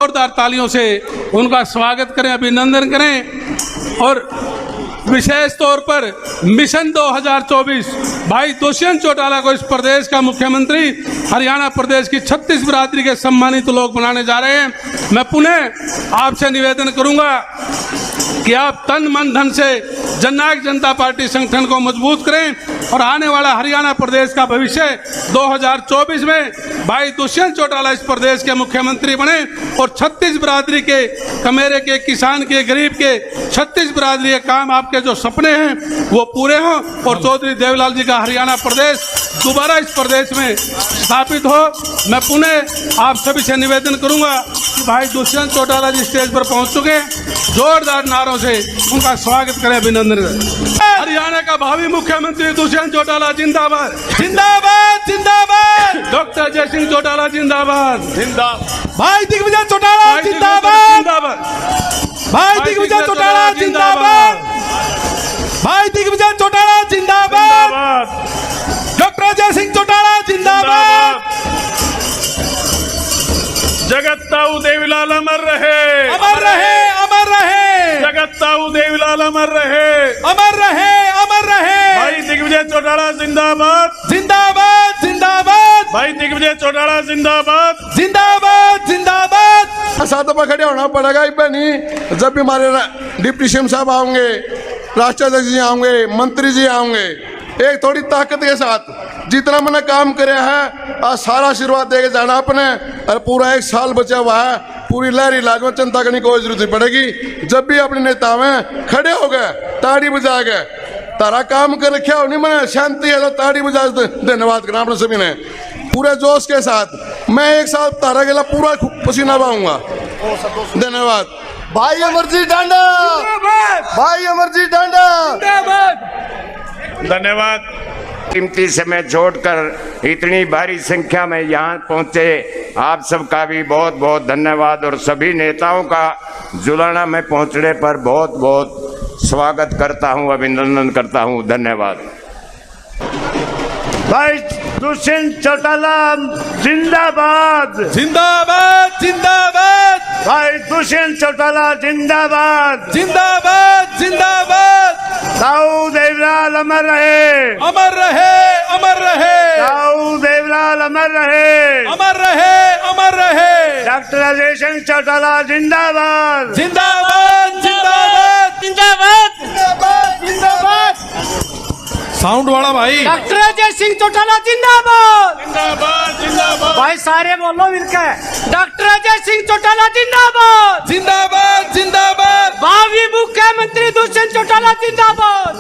जोरदार तालियों से उनका स्वागत करें, अभिनंदन करें। और विशेष तौर पर मिशन 2024 भाई दुष्यंत चौटाला को इस प्रदेश का मुख्यमंत्री, हरियाणा प्रदेश की 36 बिरादरी के सम्मानित लोग बनाने जा रहे हैं। मैं पुनः आपसे निवेदन करूंगा कि आप तन मन धन से जननायक जनता पार्टी संगठन को मजबूत करें और आने वाला हरियाणा प्रदेश का भविष्य 2024 में भाई दुष्यंत चौटाला इस प्रदेश के मुख्यमंत्री बने और 36 बिरादरी के, कमेरे के, किसान के, गरीब के 36 बिरादरी के काम, आपके जो सपने हैं वो पूरे हों और चौधरी देवलाल जी का हरियाणा प्रदेश दोबारा इस प्रदेश में स्थापित हो। मैं पुनः आप सभी से निवेदन करूंगा कि भाई दुष्यंत चौटाला जी स्टेज पर पहुंच चुके हैं, जोरदार नारों से उनका स्वागत करें, अभिनंदन करें। हरियाणा का भावी मुख्यमंत्री दुष्यंत चौटाला जिंदाबाद, जिंदाबाद जिंदाबाद। डॉक्टर जय सिंह चौटाला जिंदाबाद, जिंदाबाद। भाई दिग्विजय चौटाला जिंदाबाद, भाई दिग्विजय चौटाला जिंदाबाद, भाई दिग्विजय चौटाला जिंदाबाद, डॉक्टर जय सिंह चौटाला जिंदाबाद। जगत ताऊ देवीलाल अमर रहे, अमर रहे, अमर रहे। जगत ताऊ देवीलाल अमर रहे, अमर रहे, अमर रहे। भाई दिग्विजय चौटाला जिंदाबाद, जिंदाबाद जिंदाबाद, भाई दिग्विजय चौटाला जिंदाबाद, जिंदाबाद जिंदाबाद। साथ में खड़े होना पड़ेगा। नहीं, जब भी हमारे डिप्टी सीएम साहब आओगे, राष्ट्राध्यक्ष जी आओगे, मंत्री जी आओगे, एक थोड़ी ताकत के साथ जितना मैंने काम करे है आज सारा आशीर्वाद देके जाना अपने। और पूरा 1 साल बचा हुआ है, पूरी लहरी लागू, चिंता करने की कोई जरूरत नहीं पड़ेगी। जब भी अपने नेता में खड़े हो गए, ताड़ी बजा गए, तारा काम कर रखा हो, नहीं मैंने शांति है तो ताड़ी बजा। धन्यवाद करना अपने सभी ने पूरे जोश के साथ। मैं 1 साल तारा के लिए पूरा पसीना बहाऊंगा। धन्यवाद। भाई अमरजीत डांडा, भाई अमरजीत डांडा। धन्यवाद। कीमती समय छोड़कर इतनी भारी संख्या में यहाँ पहुँचे, आप सबका भी बहुत बहुत धन्यवाद। और सभी नेताओं का जुलाना में पहुँचने पर बहुत बहुत स्वागत करता हूँ, अभिनंदन करता हूँ। धन्यवाद। भाई दुष्यंत चौटाला जिंदाबाद, जिंदाबाद जिंदाबाद, भाई दुष्यंत चौटाला जिंदाबाद, जिंदाबाद जिंदाबाद। ताऊ देवलाल अमर रहे, अमर रहे, अमर रहे। ताऊ देवलाल अमर रहे, अमर रहे, अमर रहे। डॉक्टर जय सिंह चौटाला जिंदाबाद, जिंदाबाद जिंदाबाद, जिंदाबाद जिंदाबाद। साउंड वाला भाई। डॉक्टर जय सिंह चौटाला जिंदाबाद, जिंदाबाद जिंदाबाद। भाई सारे बोलो मिलकर डॉक्टर जय सिंह चौटाला जिंदाबाद, जिंदाबाद जिंदाबाद, भावी मुख्यमंत्री दुष्यंत चौटाला जिंदाबाद,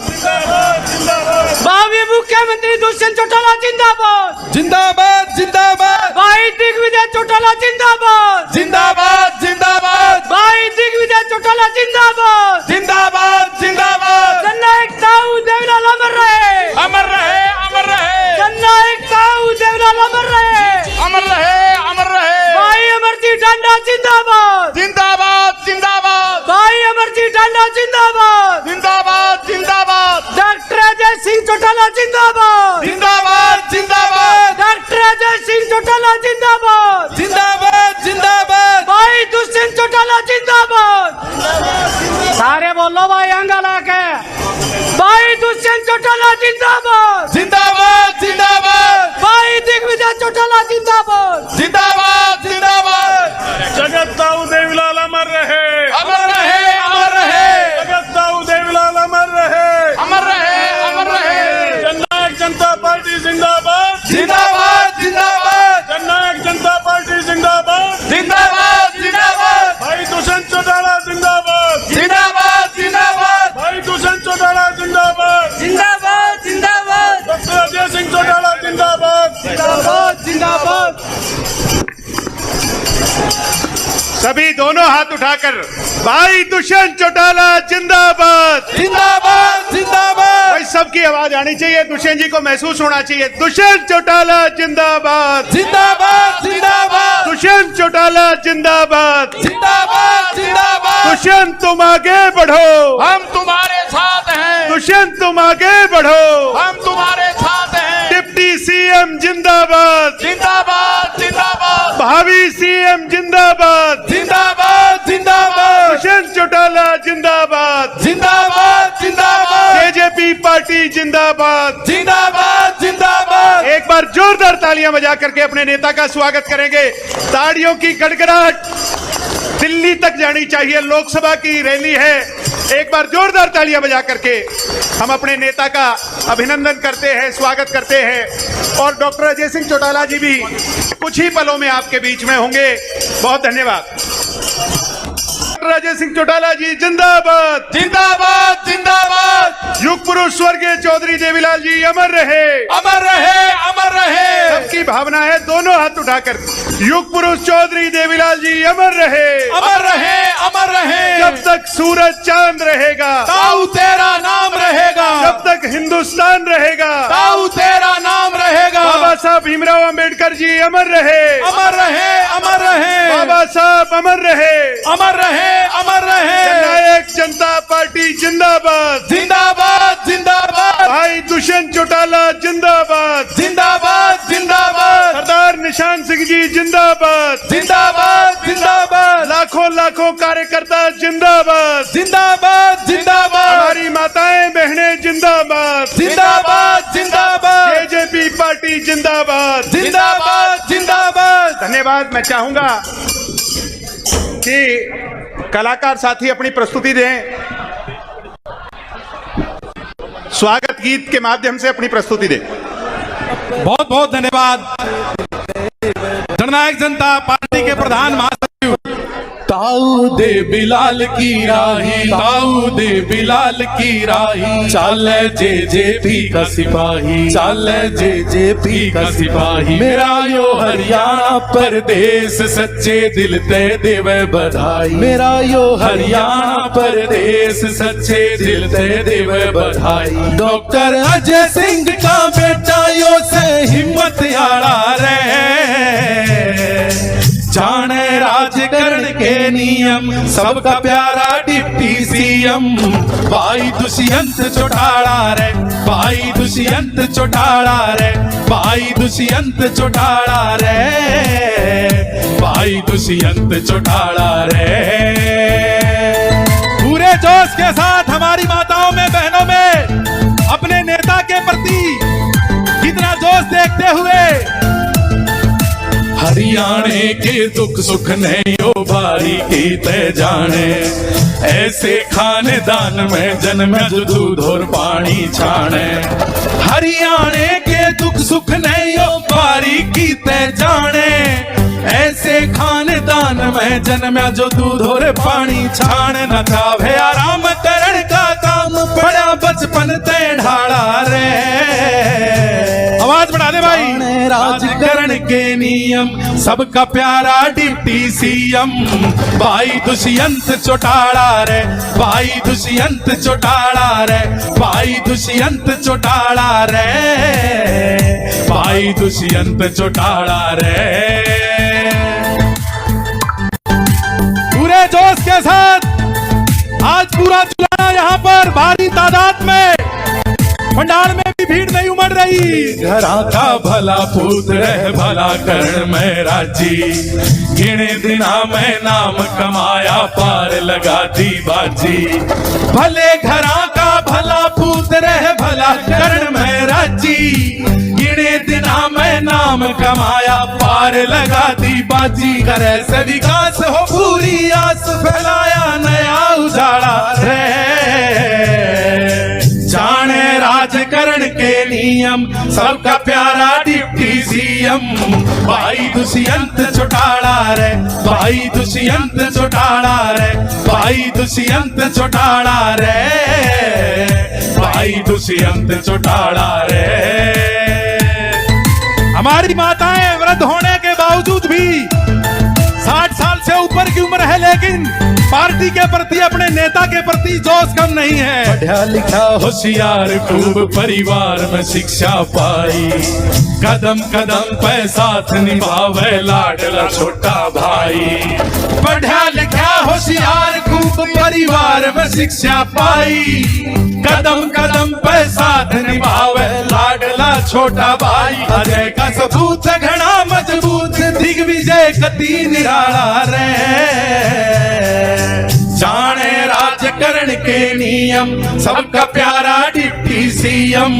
भावी मुख्यमंत्री दुष्यंत चौटाला जिंदाबाद, जिंदाबाद जिंदाबाद, भाई दिग्विजय चौटाला जिंदाबाद, जिंदाबाद जिंदाबाद, भाई दिग्विजय चौटाला जिंदाबाद, जिंदाबाद जिंदाबाद। जननायक ताऊ देवलाल अमर रहे, अमर रहे, अमर रहे, जननायक ताऊ देवलाल अमर रहे, अमर रहे, अमर रहे। भाई अमरजीत डांडा जिंदाबाद, जिंदाबाद जिंदाबाद, भाई अमरजीत डांडा जिंदाबाद, जिंदाबाद जिंदाबाद, डॉक्टर जय सिंह चौटाला जिंदाबाद, जिंदाबाद जिंदाबाद, डॉक्टर जय सिंह चौटाला जिंदाबाद, जिंदाबाद जिंदाबाद, भाई दुष्यंत चौटाला जिंदाबाद। सारे बोलो भाई अंगाला के, भाई दुष्यंत चौटाला जिंदाबाद, जिंदाबाद जिंदाबाद, भाई दिग्विजय चौटाला जिंदाबाद, जिंदाबाद जिंदाबाद। जगत ताऊ देवीलाल अमर रहे, अमर रहे, अमर रहे, जगत ताऊ देवीलाल अमर रहे, अमर रहे, अमर रहे। जननायक जनता पार्टी जिंदाबाद, जिंदाबाद जिंदाबाद, जननायक जनता पार्टी जिंदाबाद, जिंदाबाद जिंदाबाद, भाई दुष्यंत चौटाला जिंदाबाद, जिंदाबाद जिंदाबाद, भाई दुष्यंत चौटाला जिंदाबाद, जिंदाबाद जिंदाबाद, डॉक्टर अजय सिंह चौटाला जिंदाबाद, जिंदाबाद जिंदाबाद। सभी दोनों हाथ उठाकर भाई दुष्यंत चौटाला जिंदाबाद, जिंदाबाद जिंदाबाद, भाई सबकी आवाज आनी चाहिए, दुष्यंत जी को महसूस होना चाहिए। दुष्यंत चौटाला जिंदाबाद, जिंदाबाद जिंदाबाद, दुष्यंत चौटाला जिंदाबाद, जिंदाबाद जिंदाबाद। दुष्यंत तुम आगे बढ़ो, हम तुम्हारे साथ हैं, दुष्यंत तुम आगे बढ़ो, हम तुम्हारे साथ हैं। डिप्टी सीएम जिंदाबाद, जिंदाबाद जिंदाबाद, भावी सीएम जिंदाबाद, जिंदाबाद जी जिंदाबाद। जिंदाबाद जिंदाबाद। एक बार जोरदार तालियां बजा करके अपने नेता का स्वागत करेंगे। ताड़ियों की गड़गड़ाहट दिल्ली तक जानी चाहिए, लोकसभा की रैली है। एक बार जोरदार तालियां बजा करके हम अपने नेता का अभिनंदन करते हैं, स्वागत करते हैं। और डॉक्टर अजय सिंह चौटाला जी भी कुछ ही पलों में आपके बीच में होंगे। बहुत धन्यवाद। डॉक्टर अजय सिंह चौटाला जी जिंदाबाद। जिंदाबाद जिंदाबाद। युग पुरुष स्वर्गीय चौधरी देवीलाल जी अमर रहे। अमर रहे अमर रहे। सबकी भावना है, दोनों हाथ उठाकर। युग पुरुष चौधरी देवीलाल जी अमर रहे। अमर रहे अमर रहे। जब तक सूरज चांद रहेगा, ताऊ तेरा नाम रहेगा। जब तक हिंदुस्तान रहेगा, ताऊ तेरा नाम रहेगा। बाबा साहब भीमराव अंबेडकर जी अमर रहे। अमर रहे अमर रहे। बाबा साहब अमर रहे। अमर रहे अमर रहे। जननायक जनता पार्टी जिंदाबाद। जिंदाबाद जिंदाबाद। भाई दुष्यंत चौटाला जिंदाबाद। जिंदाबाद जिंदाबाद। सरदार निशान सिंह जी जिंदाबाद। जिंदाबाद जिंदाबाद। लाखों लाखों कार्यकर्ता जिंदाबाद। जिंदाबाद जिंदाबाद। हमारी माताएं बहनें जिंदाबाद। जिंदाबाद जिंदाबाद। जेजेपी पार्टी जिंदाबाद। जिंदाबाद जिंदाबाद। धन्यवाद। मैं चाहूंगा कि कलाकार साथी अपनी प्रस्तुति दें, स्वागत गीत के माध्यम से अपनी प्रस्तुति दें। बहुत बहुत धन्यवाद। जननायक जनता पार्टी के प्रधान महासचिव ताऊ दे बिलाल की राही। ताऊ दे बिलाल की राही। चाल जेजेपी का सिपाही। चाल जेजेपी का सिपाही। मेरा यो हरियाणा प्रदेश सच्चे दिल ते देवे बधाई। मेरा यो हरियाणा प्रदेश सच्चे दिल ते देवे बधाई। डॉक्टर अजय सिंह का बेटा यो से हिम्मत आड़ा रे। जाने राजकरण के नियम सबका प्यारा डिप्टी सीएम। भाई दुष्यंत चौटाला रे। भाई दुष्यंत चौटाला रे। भाई दुष्यंत चौटाला रे। भाई दुष्यंत चौटाला रे। पूरे जोश के साथ हमारी माताओं में, बहनों में अपने नेता के प्रति कितना जोश देखते हुए हरियाणे के दुख सुख नहीं ओ बारी की तय जाने। ऐसे खानदान में जन्म जो दूध और पानी छाने। हरियाणे के दुख सुख नहीं ओ बारी की तय जाने। ऐसे खानदान में जन्म जो दूध और पानी छाने। न चाहे आराम करण का काम बड़ा बचपन तय ढाड़ा रे। आवाज बढ़ा दे भाई। राजकरण के नियम सबका प्यारा डिप्टी सीएम। भाई दुष्यंत चौटाला रे। भाई दुष्यंत चौटाला रे। भाई दुष्यंत चौटाला रे। भाई दुष्यंत चौटाला रे। पूरे जोश के साथ आज पूरा जुलाना यहाँ पर भारी तादाद में, पंडाल में भी भीड़ नहीं उमड़ रही। घरा का भला पूत रह भला करण में राजी। गिने दिना में नाम कमाया पार लगा दी बाजी। भले घरा का भला पूत रह भला करण में राजी। गिने दिना में नाम कमाया पार लगा दी बाजी। करे से विकास हो पूरी आस फैलाया नया उजाला रे। जाने राजकरण के नियम सबका प्यारा डिप्टी सीएम। भाई दुष्यंत चौटाला रे। भाई दुष्यंत चौटाला रे। भाई दुष्यंत चौटाला रे। भाई दुष्यंत चौटाला रे। हमारी माताएं वृद्ध होने के बावजूद भी 60 साल से ऊपर की उम्र है, लेकिन पार्टी के प्रति, अपने नेता के प्रति जोश कम नहीं है। पढ़ा लिखा होशियार खूब परिवार में शिक्षा पाई। कदम कदम पे साथ निभावे लाडला छोटा भाई। पढ़ा लिखा होशियार खूब परिवार में शिक्षा पाई। कदम कदम पे साथ निभावे लाडला छोटा भाई। अजय का सबूत घना मजबूत दिग्विजय कति निराला रे। जाने राजकरण के नियम सबका प्यारा डिप्टी डिप्टी सीएम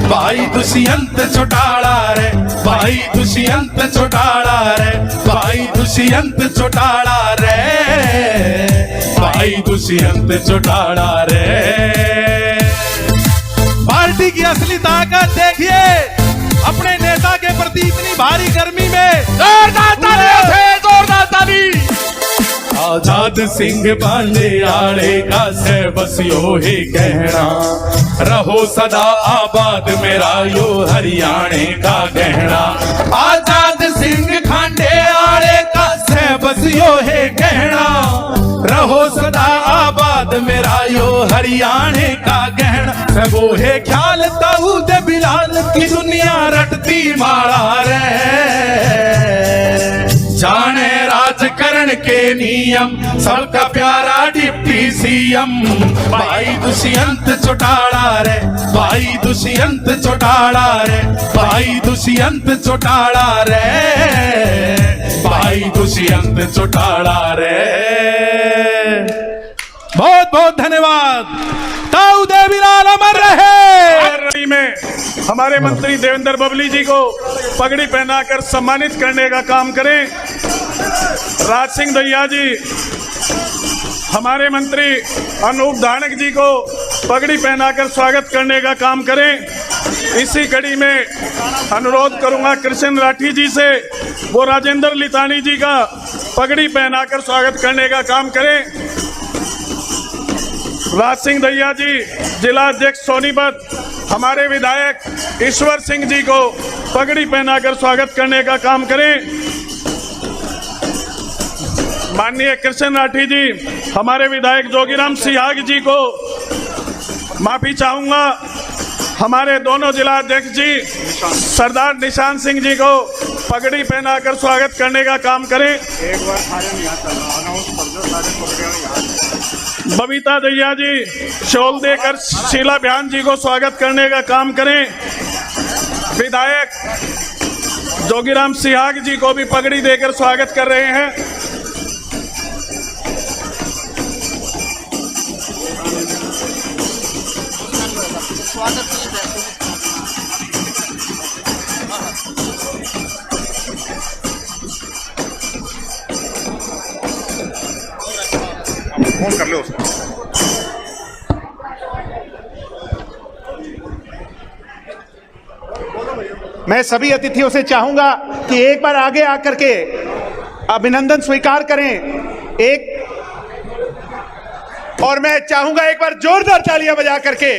भाई दुष्यंत चौटाला रे, भाई दुष्यंत चौटाला रे, भाई दुष्यंत चौटाला रे, भाई दुष्यंत चौटाला रे। पार्टी की असली ताकत देखिए, अपने नेता के प्रति इतनी भारी गर्मी में जोरदार तालियों से, जोरदार ताली। आजाद सिंह पांडे आड़े का से बस यो ही कहना, रहो सदा आबाद मेरा यो हरियाणे का गहना। आजाद सिंह खांडे आड़े का से बस यो ही कहना, रहो सदा आबाद मेरा यो हरियाणे का गहना। सबो है ख्याल दाऊद बिलाल की दुनिया रटती मारा रे, जाने राजकरण के नियम सबका प्यारा डिप्टी सीएम भाई दुष्यंत चौटाला रे, भाई दुष्यंत चौटाला रे, भाई दुष्यंत चौटाला रे, भाई दुष्यंत चौटाला रे। बहुत बहुत धन्यवाद। ताऊ देवीलाल अमर रहे। में हमारे मंत्री देवेंद्र बबली जी को पगड़ी पहनाकर सम्मानित करने का काम करें। राज सिंह दैया जी, हमारे मंत्री अनूप धानक जी को पगड़ी पहनाकर स्वागत करने का काम करें। इसी कड़ी में अनुरोध करूंगा कृष्ण राठी जी से, वो राजेंद्र लितानी जी का पगड़ी पहनाकर स्वागत करने का काम करें। राज सिंह दैया जी, जिला अध्यक्ष सोनीपत, हमारे विधायक ईश्वर सिंह जी को पगड़ी पहनाकर स्वागत करने का काम करें। माननीय कृष्ण राठी जी, हमारे विधायक जोगीराम सिहाग जी को माफी चाहूंगा। हमारे दोनों जिला अध्यक्ष जी सरदार निशान सिंह जी को पगड़ी पहनाकर स्वागत करने का काम करें। बबीता दैया जी, शॉल देकर शीला बयान जी को स्वागत करने का काम करें। विधायक जोगीराम सिहाग जी को भी पगड़ी देकर स्वागत कर रहे हैं। फोन कर लो उसको। मैं सभी अतिथियों से चाहूंगा कि एक बार आगे आकर के अभिनंदन स्वीकार करें। और मैं चाहूंगा एक बार जोरदार तालियां बजा करके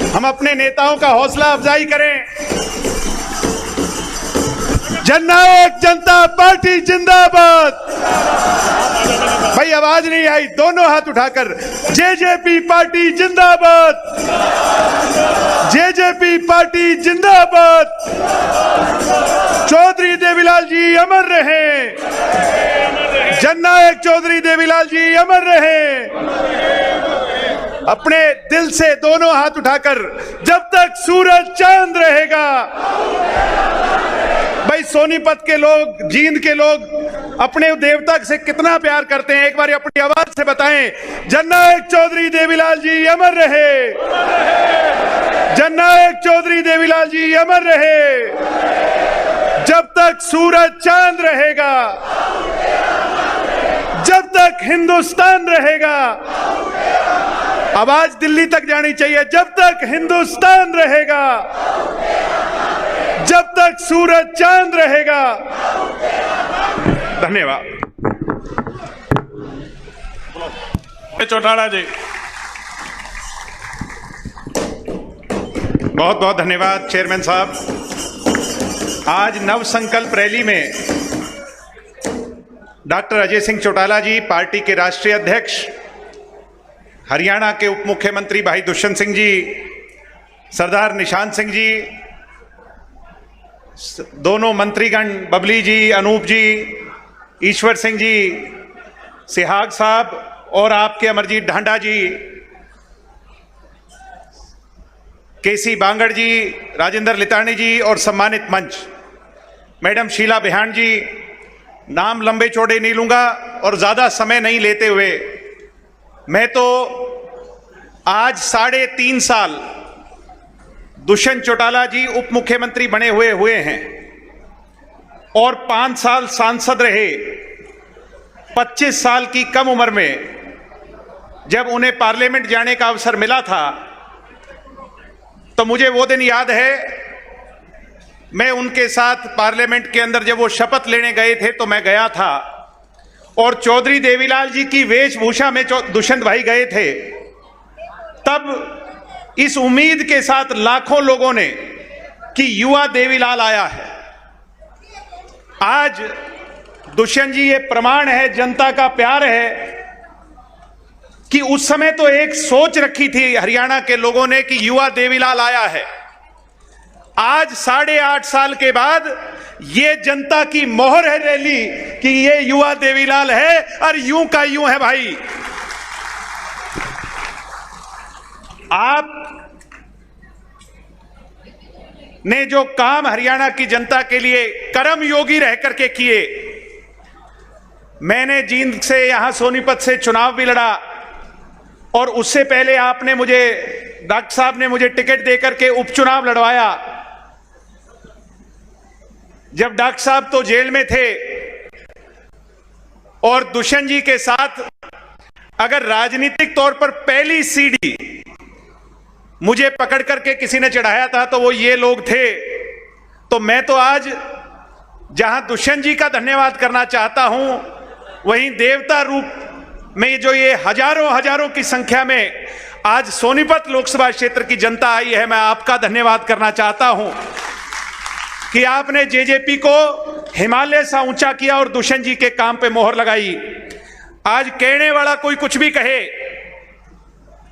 हम अपने नेताओं का हौसला अफजाई करें। जननायक जनता पार्टी जिंदाबाद। भाई आवाज नहीं आई, दोनों हाथ उठाकर जेजेपी पार्टी जिंदाबाद, जेजेपी पार्टी जिंदाबाद। चौधरी देवीलाल जी अमर रहे, जननायक चौधरी देवीलाल जी अमर रहे। अपने दिल से दोनों हाथ उठाकर, जब तक सूरज चांद रहेगा। भाई सोनीपत के लोग, जींद के लोग अपने देवता से कितना प्यार करते हैं, एक बार अपनी आवाज से बताएं। जननायक चौधरी देवीलाल जी अमर रहे, जननायक चौधरी देवीलाल जी अमर रहे। जब तक सूरज चांद रहेगा, जब तक हिंदुस्तान रहेगा। आवाज दिल्ली तक जानी चाहिए। जब तक हिंदुस्तान रहेगा, जब तक सूरज चांद रहेगा। धन्यवाद। चौटाला जी, बहुत बहुत धन्यवाद चेयरमैन साहब। आज नव संकल्प रैली में डॉक्टर अजय सिंह चौटाला जी, पार्टी के राष्ट्रीय अध्यक्ष, हरियाणा के उप मुख्यमंत्री भाई दुष्यंत सिंह जी, सरदार निशान सिंह जी, दोनों मंत्रीगण बबली जी, अनूप जी, ईश्वर सिंह जी, सिहाग साहब और आपके अमरजीत ढांडा जी, केसी बांगड़ जी, राजेंद्र लितानी जी और सम्मानित मंच मैडम शीला बिहान जी। नाम लंबे चौड़े नहीं लूंगा और ज्यादा समय नहीं लेते हुए मैं तो आज 3.5 साल दुष्यंत चौटाला जी उप मुख्यमंत्री बने हुए हैं और 5 साल सांसद रहे। 25 साल की कम उम्र में जब उन्हें पार्लियामेंट जाने का अवसर मिला था तो मुझे वो दिन याद है, मैं उनके साथ पार्लियामेंट के अंदर जब वो शपथ लेने गए थे तो मैं गया था और चौधरी देवीलाल जी की वेशभूषा में दुष्यंत भाई गए थे। तब इस उम्मीद के साथ लाखों लोगों ने कि युवा देवीलाल आया है। आज दुष्यंत जी ये प्रमाण है, जनता का प्यार है कि उस समय तो एक सोच रखी थी हरियाणा के लोगों ने कि युवा देवीलाल आया है। आज 8.5 साल के बाद ये जनता की मोहर है रैली कि ये युवा देवीलाल है और यूं का यूं है। भाई आप ने जो काम हरियाणा की जनता के लिए कर्म योगी रह करके किए, मैंने जींद से यहां सोनीपत से चुनाव भी लड़ा और उससे पहले आपने मुझे, डॉक्टर साहब ने मुझे टिकट देकर के उपचुनाव लड़वाया। जब डॉक्टर साहब तो जेल में थे और दुष्यंत जी के साथ अगर राजनीतिक तौर पर पहली सीढ़ी मुझे पकड़ करके किसी ने चढ़ाया था तो वो ये लोग थे। तो मैं तो आज जहां दुष्यंत जी का धन्यवाद करना चाहता हूं, वहीं देवता रूप में जो ये हजारों की संख्या में आज सोनीपत लोकसभा क्षेत्र की जनता आई है, मैं आपका धन्यवाद करना चाहता हूं कि आपने जेजेपी को हिमालय सा ऊंचा किया और दुष्यंत जी के काम पे मोहर लगाई। आज कहने वाला कोई कुछ भी कहे,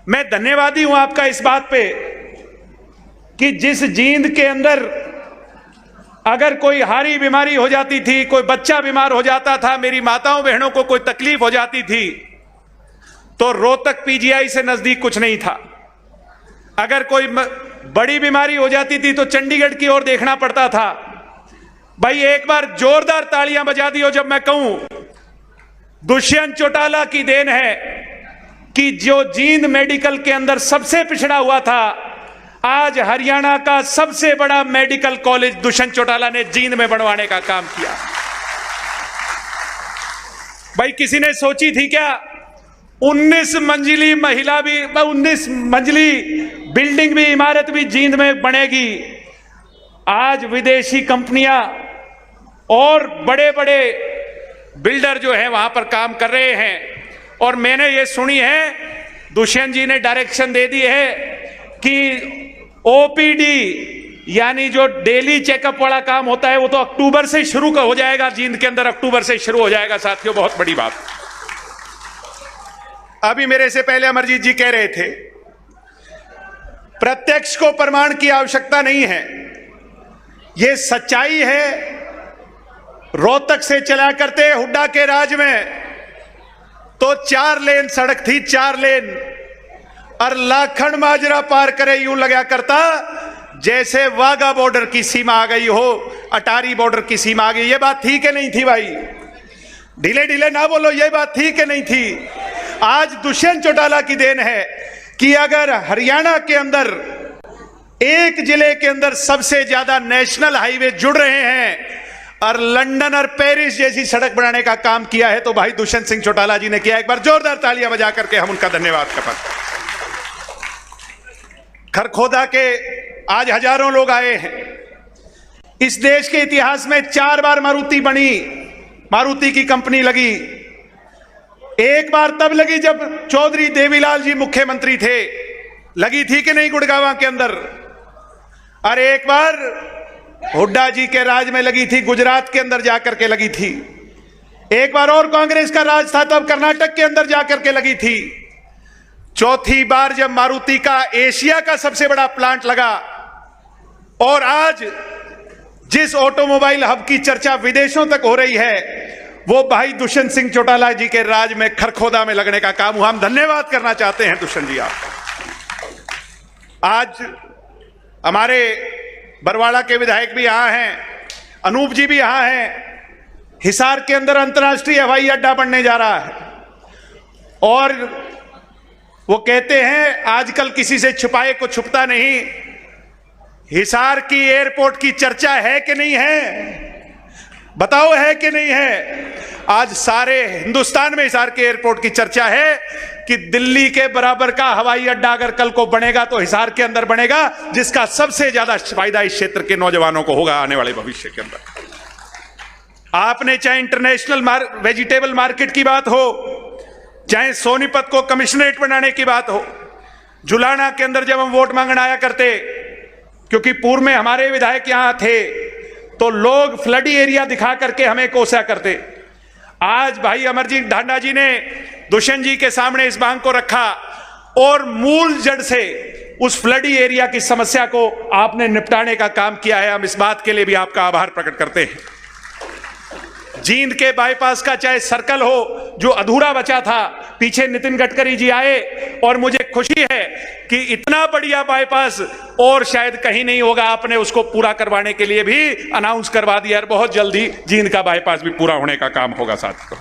मैं धन्यवादी हूं आपका इस बात पे कि जिस जींद के अंदर अगर कोई हारी बीमारी हो जाती थी, कोई बच्चा बीमार हो जाता था, मेरी माताओं बहनों को कोई तकलीफ हो जाती थी, तो रोहतक पीजीआई से नजदीक कुछ नहीं था। अगर कोई बड़ी बीमारी हो जाती थी तो चंडीगढ़ की ओर देखना पड़ता था। भाई एक बार जोरदार तालियां बजा दियो जब मैं कहूं दुष्यंत चौटाला की देन है कि जो जींद मेडिकल के अंदर सबसे पिछड़ा हुआ था, आज हरियाणा का सबसे बड़ा मेडिकल कॉलेज दुष्यंत चौटाला ने जींद में बनवाने का काम किया। भाई किसी ने सोची थी क्या 19 मंजिली महिला भी, 19 मंजिली बिल्डिंग भी, इमारत भी जींद में बनेगी। आज विदेशी कंपनियां और बड़े बड़े बिल्डर जो हैं वहां पर काम कर रहे हैं और मैंने ये सुनी है, दुष्यंत जी ने डायरेक्शन दे दी है कि ओपीडी यानी जो डेली चेकअप वाला काम होता है वो तो अक्टूबर से शुरू का हो जाएगा, जींद के अंदर अक्टूबर से शुरू हो जाएगा। साथियों बहुत बड़ी बात। अभी मेरे से पहले अमरजीत जी कह रहे थे प्रत्यक्ष को प्रमाण की आवश्यकता नहीं है, यह सच्चाई है। रोहतक से चला करते हुड्डा के राज में तो 4 लेन सड़क थी, 4 लेन, और लाखन माजरा पार करे यूं लगा करता जैसे वाघा बॉर्डर की सीमा आ गई हो, अटारी बॉर्डर की सीमा आ गई। ये बात थी कि नहीं थी भाई? ढीले ढीले ना बोलो, ये बात थी कि नहीं थी? आज दुष्यंत चौटाला की देन है कि अगर हरियाणा के अंदर एक जिले के अंदर सबसे ज्यादा नेशनल हाईवे जुड़ रहे हैं और लंदन और पेरिस जैसी सड़क बनाने का काम किया है तो भाई दुष्यंत सिंह चौटाला जी ने किया। एक बार जोरदार तालियां बजा करके हम उनका धन्यवाद करते हैं। खरखोदा के आज हजारों लोग आए हैं। इस देश के इतिहास में 4 बार मारुति बनी, मारुति की कंपनी लगी। एक बार तब लगी जब चौधरी देवीलाल जी मुख्यमंत्री थे, लगी थी कि नहीं गुड़गांव के अंदर? और एक बार हुड्डा जी के राज में लगी थी, गुजरात के अंदर जाकर के लगी थी। एक बार और कांग्रेस का राज था तब कर्नाटक के अंदर जाकर के लगी थी। चौथी बार जब मारुति का एशिया का सबसे बड़ा प्लांट लगा और आज जिस ऑटोमोबाइल हब की चर्चा विदेशों तक हो रही है वो भाई दुष्यंत सिंह चौटाला जी के राज में खरखोदा में लगने का काम हुआ। हम धन्यवाद करना चाहते हैं दुष्यंत जी आपका। आज हमारे बरवाड़ा के विधायक भी यहां हैं, अनूप जी भी यहां हैं। हिसार के अंदर अंतर्राष्ट्रीय हवाई अड्डा बनने जा रहा है और वो कहते हैं आजकल किसी से छुपाए को छुपता नहीं। हिसार की एयरपोर्ट की चर्चा है कि नहीं है? बताओ, है कि नहीं है? आज सारे हिंदुस्तान में हिसार के एयरपोर्ट की चर्चा है कि दिल्ली के बराबर का हवाई अड्डा अगर कल को बनेगा तो हिसार के अंदर बनेगा, जिसका सबसे ज्यादा फायदा इस क्षेत्र के नौजवानों को होगा आने वाले भविष्य के अंदर। आपने चाहे इंटरनेशनल वेजिटेबल मार्केट की बात हो, चाहे सोनीपत को कमिश्नरेट बनाने की बात हो, जुलाना के अंदर जब हम वोट मांगने आया करते, क्योंकि पूर्व में हमारे विधायक यहां थे, तो लोग फ्लडी एरिया दिखा करके हमें कोसा करते। आज भाई अमरजीत ढांडा जी ने दुष्यंत जी के सामने इस मांग को रखा और मूल जड़ से उस फ्लडी एरिया की समस्या को आपने निपटाने का काम किया है। हम इस बात के लिए भी आपका आभार प्रकट करते हैं। जींद के बाईपास का चाहे सर्कल हो जो अधूरा बचा था, पीछे नितिन गडकरी जी आए और मुझे खुशी है कि इतना बढ़िया बाईपास और शायद कहीं नहीं होगा। आपने उसको पूरा करवाने के लिए भी अनाउंस करवा दिया और बहुत जल्दी जींद का बाईपास भी पूरा होने का काम होगा साथियों।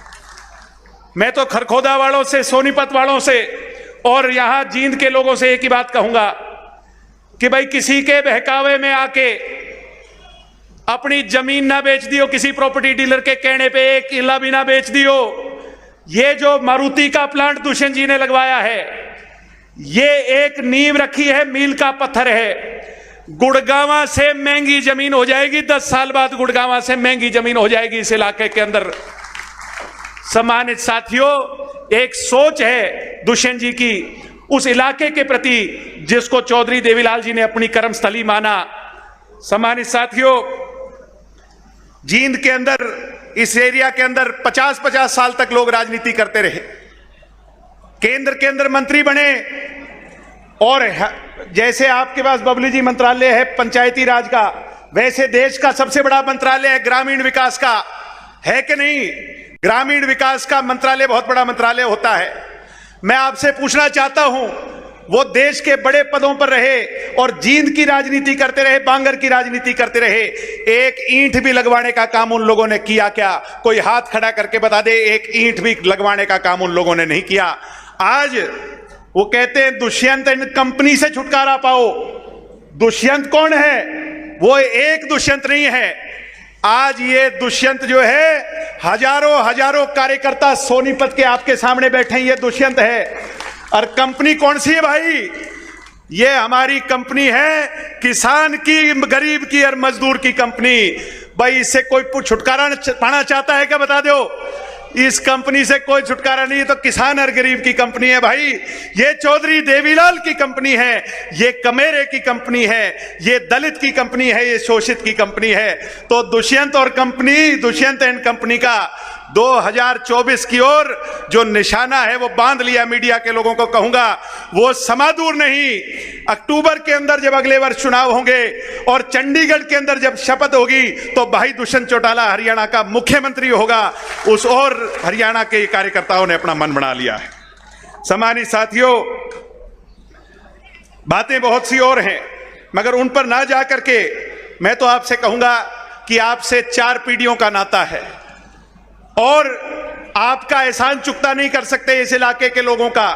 मैं तो खरखोदा वालों से, सोनीपत वालों से और यहां जींद के लोगों से एक ही बात कहूंगा कि भाई किसी के बहकावे में आके अपनी जमीन ना बेच दियो, किसी प्रॉपर्टी डीलर के कहने पे एक किला भी ना बेच दियो। ये जो मारुति का प्लांट दुष्यंत जी ने लगवाया है, ये एक नींव रखी है, मील का पत्थर है। गुड़गांवा से महंगी जमीन हो जाएगी, 10 साल बाद गुड़गांवा से महंगी जमीन हो जाएगी इस इलाके के अंदर। सम्मानित साथियों, एक सोच है दुष्यंत जी की उस इलाके के प्रति जिसको चौधरी देवीलाल जी ने अपनी कर्मस्थली माना। सम्मानित साथियों, जींद के अंदर, इस एरिया के अंदर 50-50 साल तक लोग राजनीति करते रहे, केंद्र के अंदर मंत्री बने, और जैसे आपके पास बबली जी मंत्रालय है पंचायती राज का, वैसे देश का सबसे बड़ा मंत्रालय है ग्रामीण विकास का, है कि नहीं? ग्रामीण विकास का मंत्रालय बहुत बड़ा मंत्रालय होता है। मैं आपसे पूछना चाहता हूं, वो देश के बड़े पदों पर रहे और जींद की राजनीति करते रहे, बांगर की राजनीति करते रहे, एक ईंट भी लगवाने का काम उन लोगों ने किया क्या? कोई हाथ खड़ा करके बता दे, एक ईंट भी लगवाने का काम उन लोगों ने नहीं किया। आज वो कहते हैं दुष्यंत एंड कंपनी से छुटकारा पाओ। दुष्यंत कौन है? वो एक दुष्यंत नहीं है। आज ये दुष्यंत जो है, हजारों कार्यकर्ता सोनीपत के आपके सामने बैठे हैं, ये दुष्यंत है। और कंपनी कौन सी है भाई? ये हमारी कंपनी है, किसान की, गरीब की और मजदूर की कंपनी। भाई इससे कोई छुटकारा पाना चाहता है क्या? बता दो। इस कंपनी से कोई छुटकारा नहीं है, तो किसान और गरीब की कंपनी है भाई। ये चौधरी देवीलाल की कंपनी है, ये कमेरे की कंपनी है, ये दलित की कंपनी है, ये शोषित की कंपनी है। तो दुष्यंत और कंपनी, दुष्यंत एंड कंपनी का 2024 की ओर जो निशाना है वो बांध लिया। मीडिया के लोगों को कहूंगा, वो समादूर नहीं। अक्टूबर के अंदर जब अगले वर्ष चुनाव होंगे और चंडीगढ़ के अंदर जब शपथ होगी, तो भाई दुष्यंत चौटाला हरियाणा का मुख्यमंत्री होगा। उस और हरियाणा के कार्यकर्ताओं ने अपना मन बना लिया है। सम्मानित साथियों, बातें बहुत सी और हैं, मगर उन पर ना जा करके मैं तो आपसे कहूंगा कि आपसे 4 पीढ़ियों का नाता है और आपका एहसान चुकता नहीं कर सकते इस इलाके के लोगों का।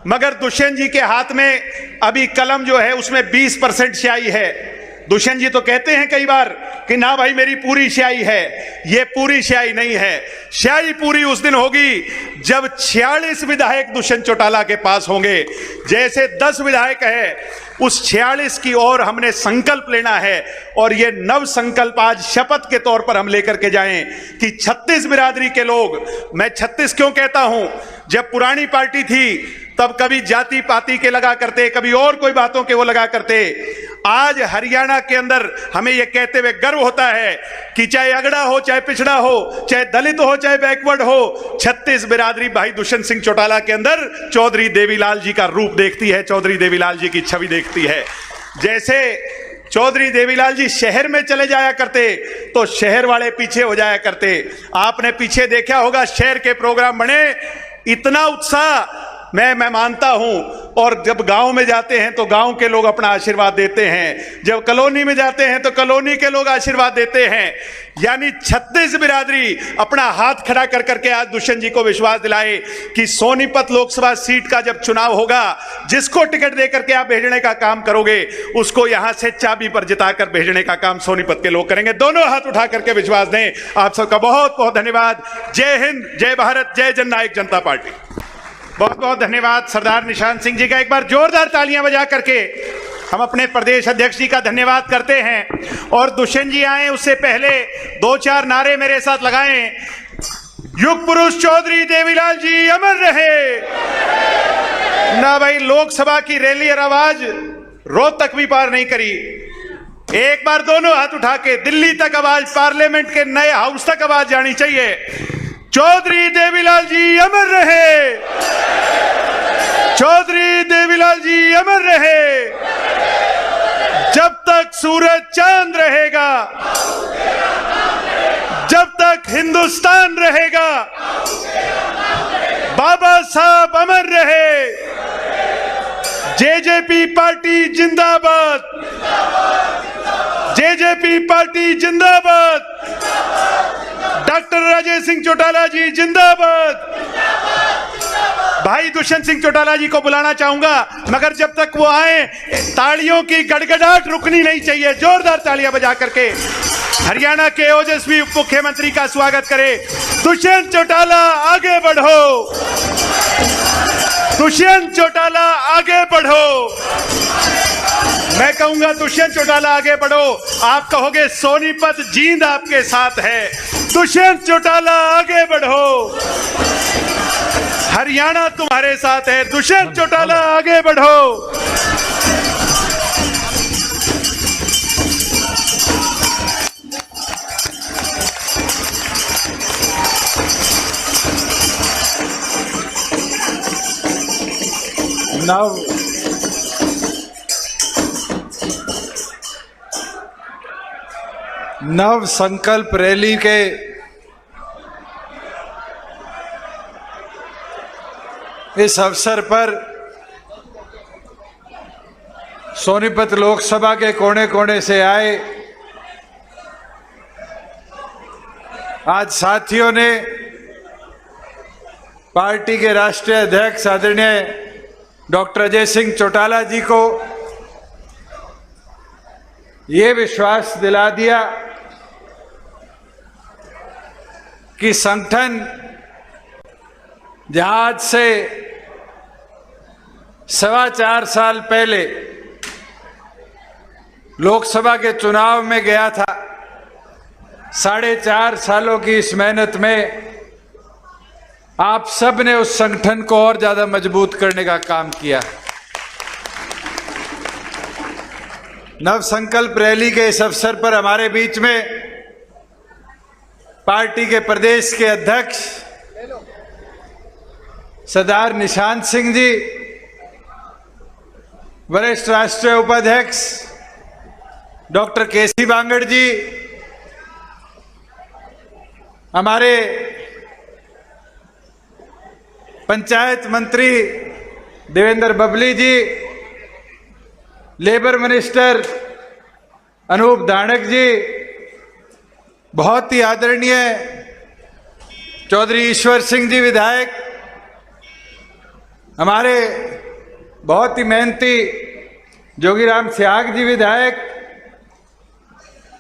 मगर दुष्यंत जी के हाथ में अभी कलम जो है उसमें 20% स्याही है। दुष्यंत जी तो कहते हैं कई बार कि ना भाई मेरी पूरी स्याही है। ये पूरी स्याही नहीं है। स्याही पूरी उस दिन होगी जब 46 विधायक दुष्यंत चौटाला के पास होंगे। जैसे 10 विधायक है, उस 46 की ओर हमने संकल्प लेना है और ये नव संकल्प आज शपथ के तौर पर हम लेकर के जाएं कि 36 बिरादरी के लोग, मैं 36 क्यों कहता हूं, जब पुरानी पार्टी थी तब कभी जाति पाति के लगा करते, कभी और कोई बातों के वो लगा करते। आज हरियाणा के अंदर हमें यह कहते हुए गर्व होता है कि चाहे अगड़ा हो, चाहे पिछड़ा हो, चाहे दलित हो, चाहे बैकवर्ड हो, 36 बिरादरी भाई दुष्यंत सिंह चौटाला के अंदर चौधरी देवीलाल जी का रूप देखती है, चौधरी देवीलाल जी की छवि देखती है। जैसे चौधरी देवीलाल जी शहर में चले जाया करते तो शहर वाले पीछे हो जाया करते। आपने पीछे देखा होगा, शहर के प्रोग्राम बने, इतना उत्साह मैं मानता हूं और जब गांव में जाते हैं तो गांव के लोग अपना आशीर्वाद देते हैं, जब कॉलोनी में जाते हैं तो कॉलोनी के लोग आशीर्वाद देते हैं। यानी 36 बिरादरी अपना हाथ खड़ा कर करके आज दुष्यंत जी को विश्वास दिलाए कि सोनीपत लोकसभा सीट का जब चुनाव होगा, जिसको टिकट देकर के आप भेजने का काम करोगे उसको यहां से चाबी पर जिताकर भेजने का काम सोनीपत के लोग करेंगे। दोनों हाथ उठा करके विश्वास दें। आप सबका बहुत बहुत धन्यवाद। जय हिंद, जय भारत, जय जननायक जनता पार्टी। बहुत बहुत धन्यवाद सरदार निशांत सिंह जी का। एक बार जोरदार तालियां बजा करके हम अपने प्रदेश अध्यक्ष जी का धन्यवाद करते हैं। और दुष्यंत जी आए उससे पहले 2-4 नारे मेरे साथ लगाएं। युग पुरुष चौधरी देवीलाल जी अमर रहे। ना भाई, लोकसभा की रैली और आवाज रोहतक भी पार नहीं करी। एक बार दोनों हाथ उठा के दिल्ली तक आवाज, पार्लियामेंट के नए हाउस तक आवाज जानी चाहिए। चौधरी देवीलाल जी अमर रहे। चौधरी देवीलाल जी अमर रहे। जब तक सूरज चांद रहेगा, जब तक हिंदुस्तान रहेगा, बाबा साहब अमर रहे। जेजेपी पार्टी जिंदाबाद, जेजेपी पार्टी जिंदाबाद। डॉक्टर राजेश सिंह चौटाला जी जिंदाबाद। भाई दुष्यंत सिंह चौटाला जी को बुलाना चाहूंगा, मगर जब तक वो आए तालियों की गड़गड़ाहट रुकनी नहीं चाहिए। जोरदार तालियां बजा करके हरियाणा के ओजस्वी उप मुख्यमंत्री का स्वागत करें। दुष्यंत चौटाला आगे बढ़ो, दुष्यंत चौटाला आगे बढ़ो। मैं कहूंगा दुष्यंत चौटाला आगे बढ़ो, आप कहोगे सोनीपत जींद आपके साथ है। दुष्यंत चौटाला आगे बढ़ो, हरियाणा तुम्हारे साथ है। दुष्यंत चौटाला आगे बढ़ो। नव संकल्प रैली के इस अवसर पर सोनीपत लोकसभा के कोने कोने से आए आज साथियों ने पार्टी के राष्ट्रीय अध्यक्ष आदरणीय डॉक्टर अजय सिंह चौटाला जी को ये विश्वास दिला दिया कि संगठन जहां आज से 4.25 साल पहले लोकसभा के चुनाव में गया था, 4.5 सालों की इस मेहनत में आप सब ने उस संगठन को और ज्यादा मजबूत करने का काम किया। नव संकल्प रैली के इस अवसर पर हमारे बीच में पार्टी के प्रदेश के अध्यक्ष सरदार निशांत सिंह जी, वरिष्ठ राष्ट्रीय उपाध्यक्ष डॉक्टर केसी बांगड़ जी, हमारे पंचायत मंत्री देवेंद्र बबली जी, लेबर मिनिस्टर अनूप धानक जी, बहुत ही आदरणीय चौधरी ईश्वर सिंह जी विधायक, हमारे बहुत ही मेहनती जोगीराम स्याग जी विधायक,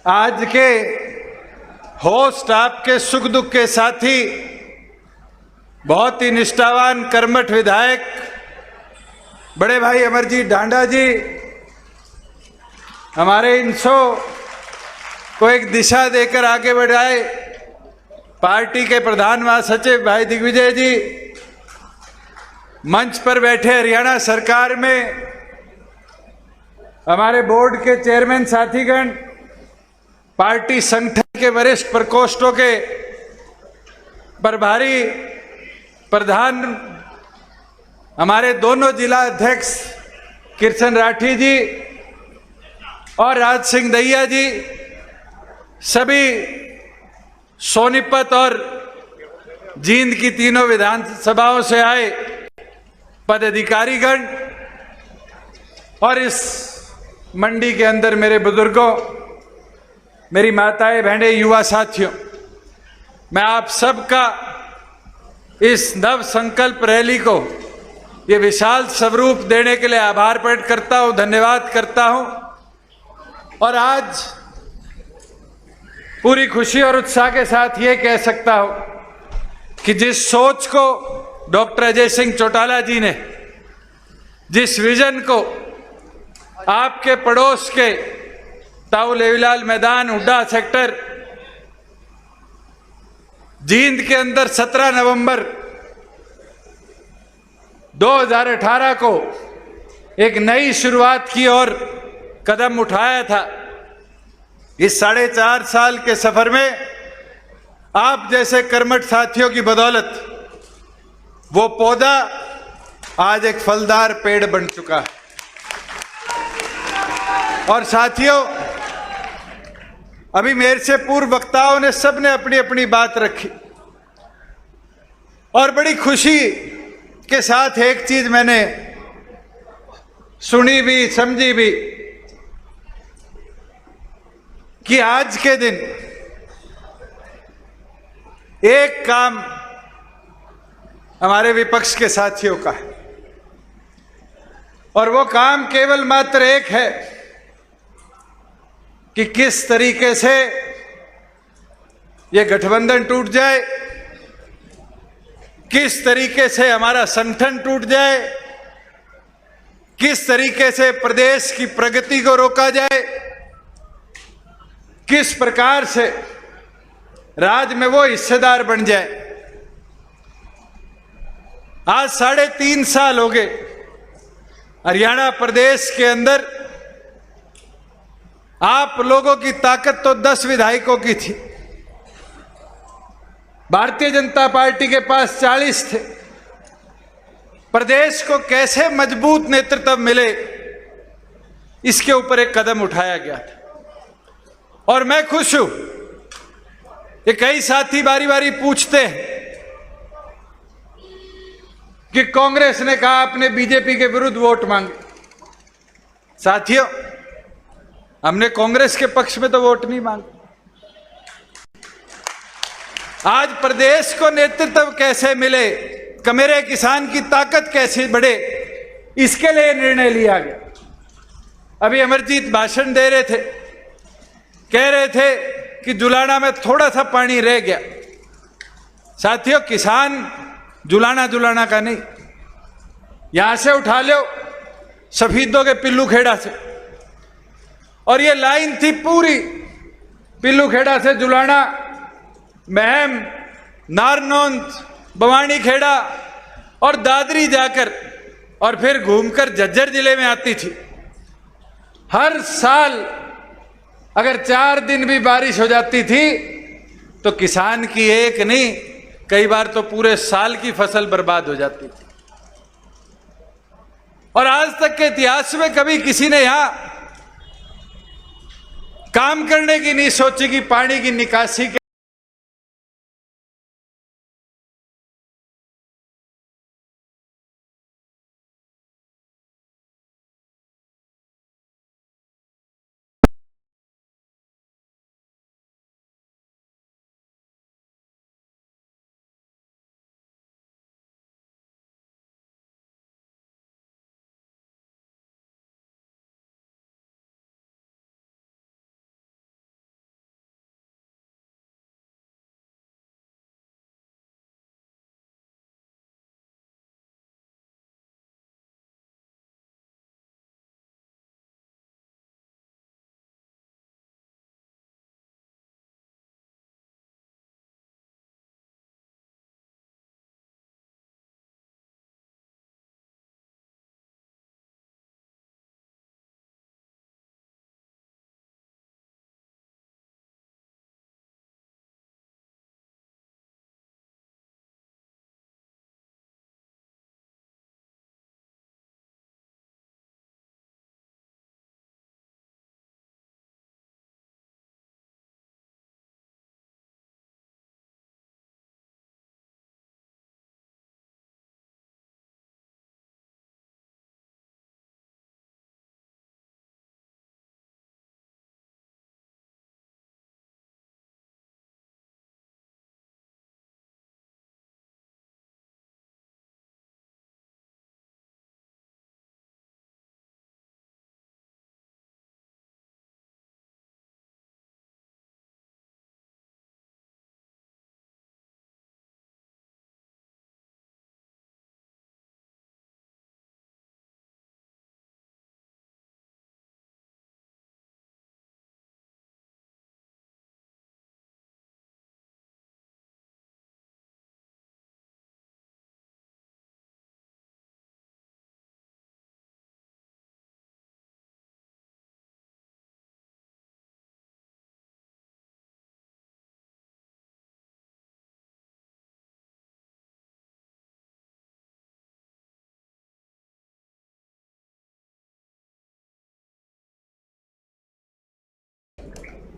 आज के होस्ट आपके सुख दुख के साथी, बहुत ही निष्ठावान कर्मठ विधायक बड़े भाई अमरजीत डांडा जी, हमारे इनसो को एक दिशा देकर आगे बढ़ाए पार्टी के प्रधान महासचिव भाई दिग्विजय जी, मंच पर बैठे हरियाणा सरकार में हमारे बोर्ड के चेयरमैन साथीगण, पार्टी संगठन के वरिष्ठ प्रकोष्ठों के प्रभारी प्रधान, हमारे दोनों जिला अध्यक्ष किशन राठी जी और राज सिंह दहिया जी, सभी सोनीपत और जींद की तीनों विधानसभाओं से आए पदाधिकारीगण, और इस मंडी के अंदर मेरे बुजुर्गों, मेरी माताएं, बहनें, युवा साथियों, मैं आप सबका इस नव संकल्प रैली को ये विशाल स्वरूप देने के लिए आभार प्रकट करता हूं, धन्यवाद करता हूं। और आज पूरी खुशी और उत्साह के साथ ये कह सकता हूं कि जिस सोच को डॉक्टर अजय सिंह चौटाला जी ने, जिस विजन को आपके पड़ोस के ताऊ लेवीलाल मैदान हुड्डा सेक्टर जींद के अंदर 17 नवंबर 2018 को एक नई शुरुआत की और कदम उठाया था, इस 4.5 साल के सफर में आप जैसे कर्मठ साथियों की बदौलत वो पौधा आज एक फलदार पेड़ बन चुका है। और साथियों, अभी मेरे से पूर्व वक्ताओं ने सबने अपनी अपनी बात रखी और बड़ी खुशी के साथ एक चीज मैंने सुनी भी, समझी भी कि आज के दिन एक काम हमारे विपक्ष के साथियों का है और वो काम केवल मात्र एक है कि किस तरीके से ये गठबंधन टूट जाए, किस तरीके से हमारा संगठन टूट जाए, किस तरीके से प्रदेश की प्रगति को रोका जाए, किस प्रकार से राज्य में वो हिस्सेदार बन जाए। आज 3.5 साल हो गए हरियाणा प्रदेश के अंदर आप लोगों की ताकत तो 10 विधायकों की थी, भारतीय जनता पार्टी के पास 40 थे। प्रदेश को कैसे मजबूत नेतृत्व मिले, इसके ऊपर एक कदम उठाया गया था और मैं खुश हूं कि कई साथी बारी बारी पूछते हैं कि कांग्रेस ने कहा आपने बीजेपी के विरुद्ध वोट मांगे। साथियों, हमने कांग्रेस के पक्ष में तो वोट नहीं मांगे। आज प्रदेश को नेतृत्व कैसे मिले, मेरे किसान की ताकत कैसे बढ़े, इसके लिए निर्णय लिया गया। अभी अमरजीत भाषण दे रहे थे, कह रहे थे कि जुलाना में थोड़ा सा पानी रह गया। साथियों, किसान जुलाना का नहीं, यहां से उठा लो सफीदों के पिल्लू खेड़ा से, और ये लाइन थी पूरी पिल्लू खेड़ा से जुलाना, महम, नारनौंद, बवानी खेड़ा और दादरी जाकर और फिर घूमकर झज्जर जिले में आती थी। हर साल अगर 4 दिन भी बारिश हो जाती थी तो किसान की एक नहीं, कई बार तो पूरे साल की फसल बर्बाद हो जाती थी। और आज तक के इतिहास में कभी किसी ने यहां काम करने की नहीं सोची कि पानी की निकासी के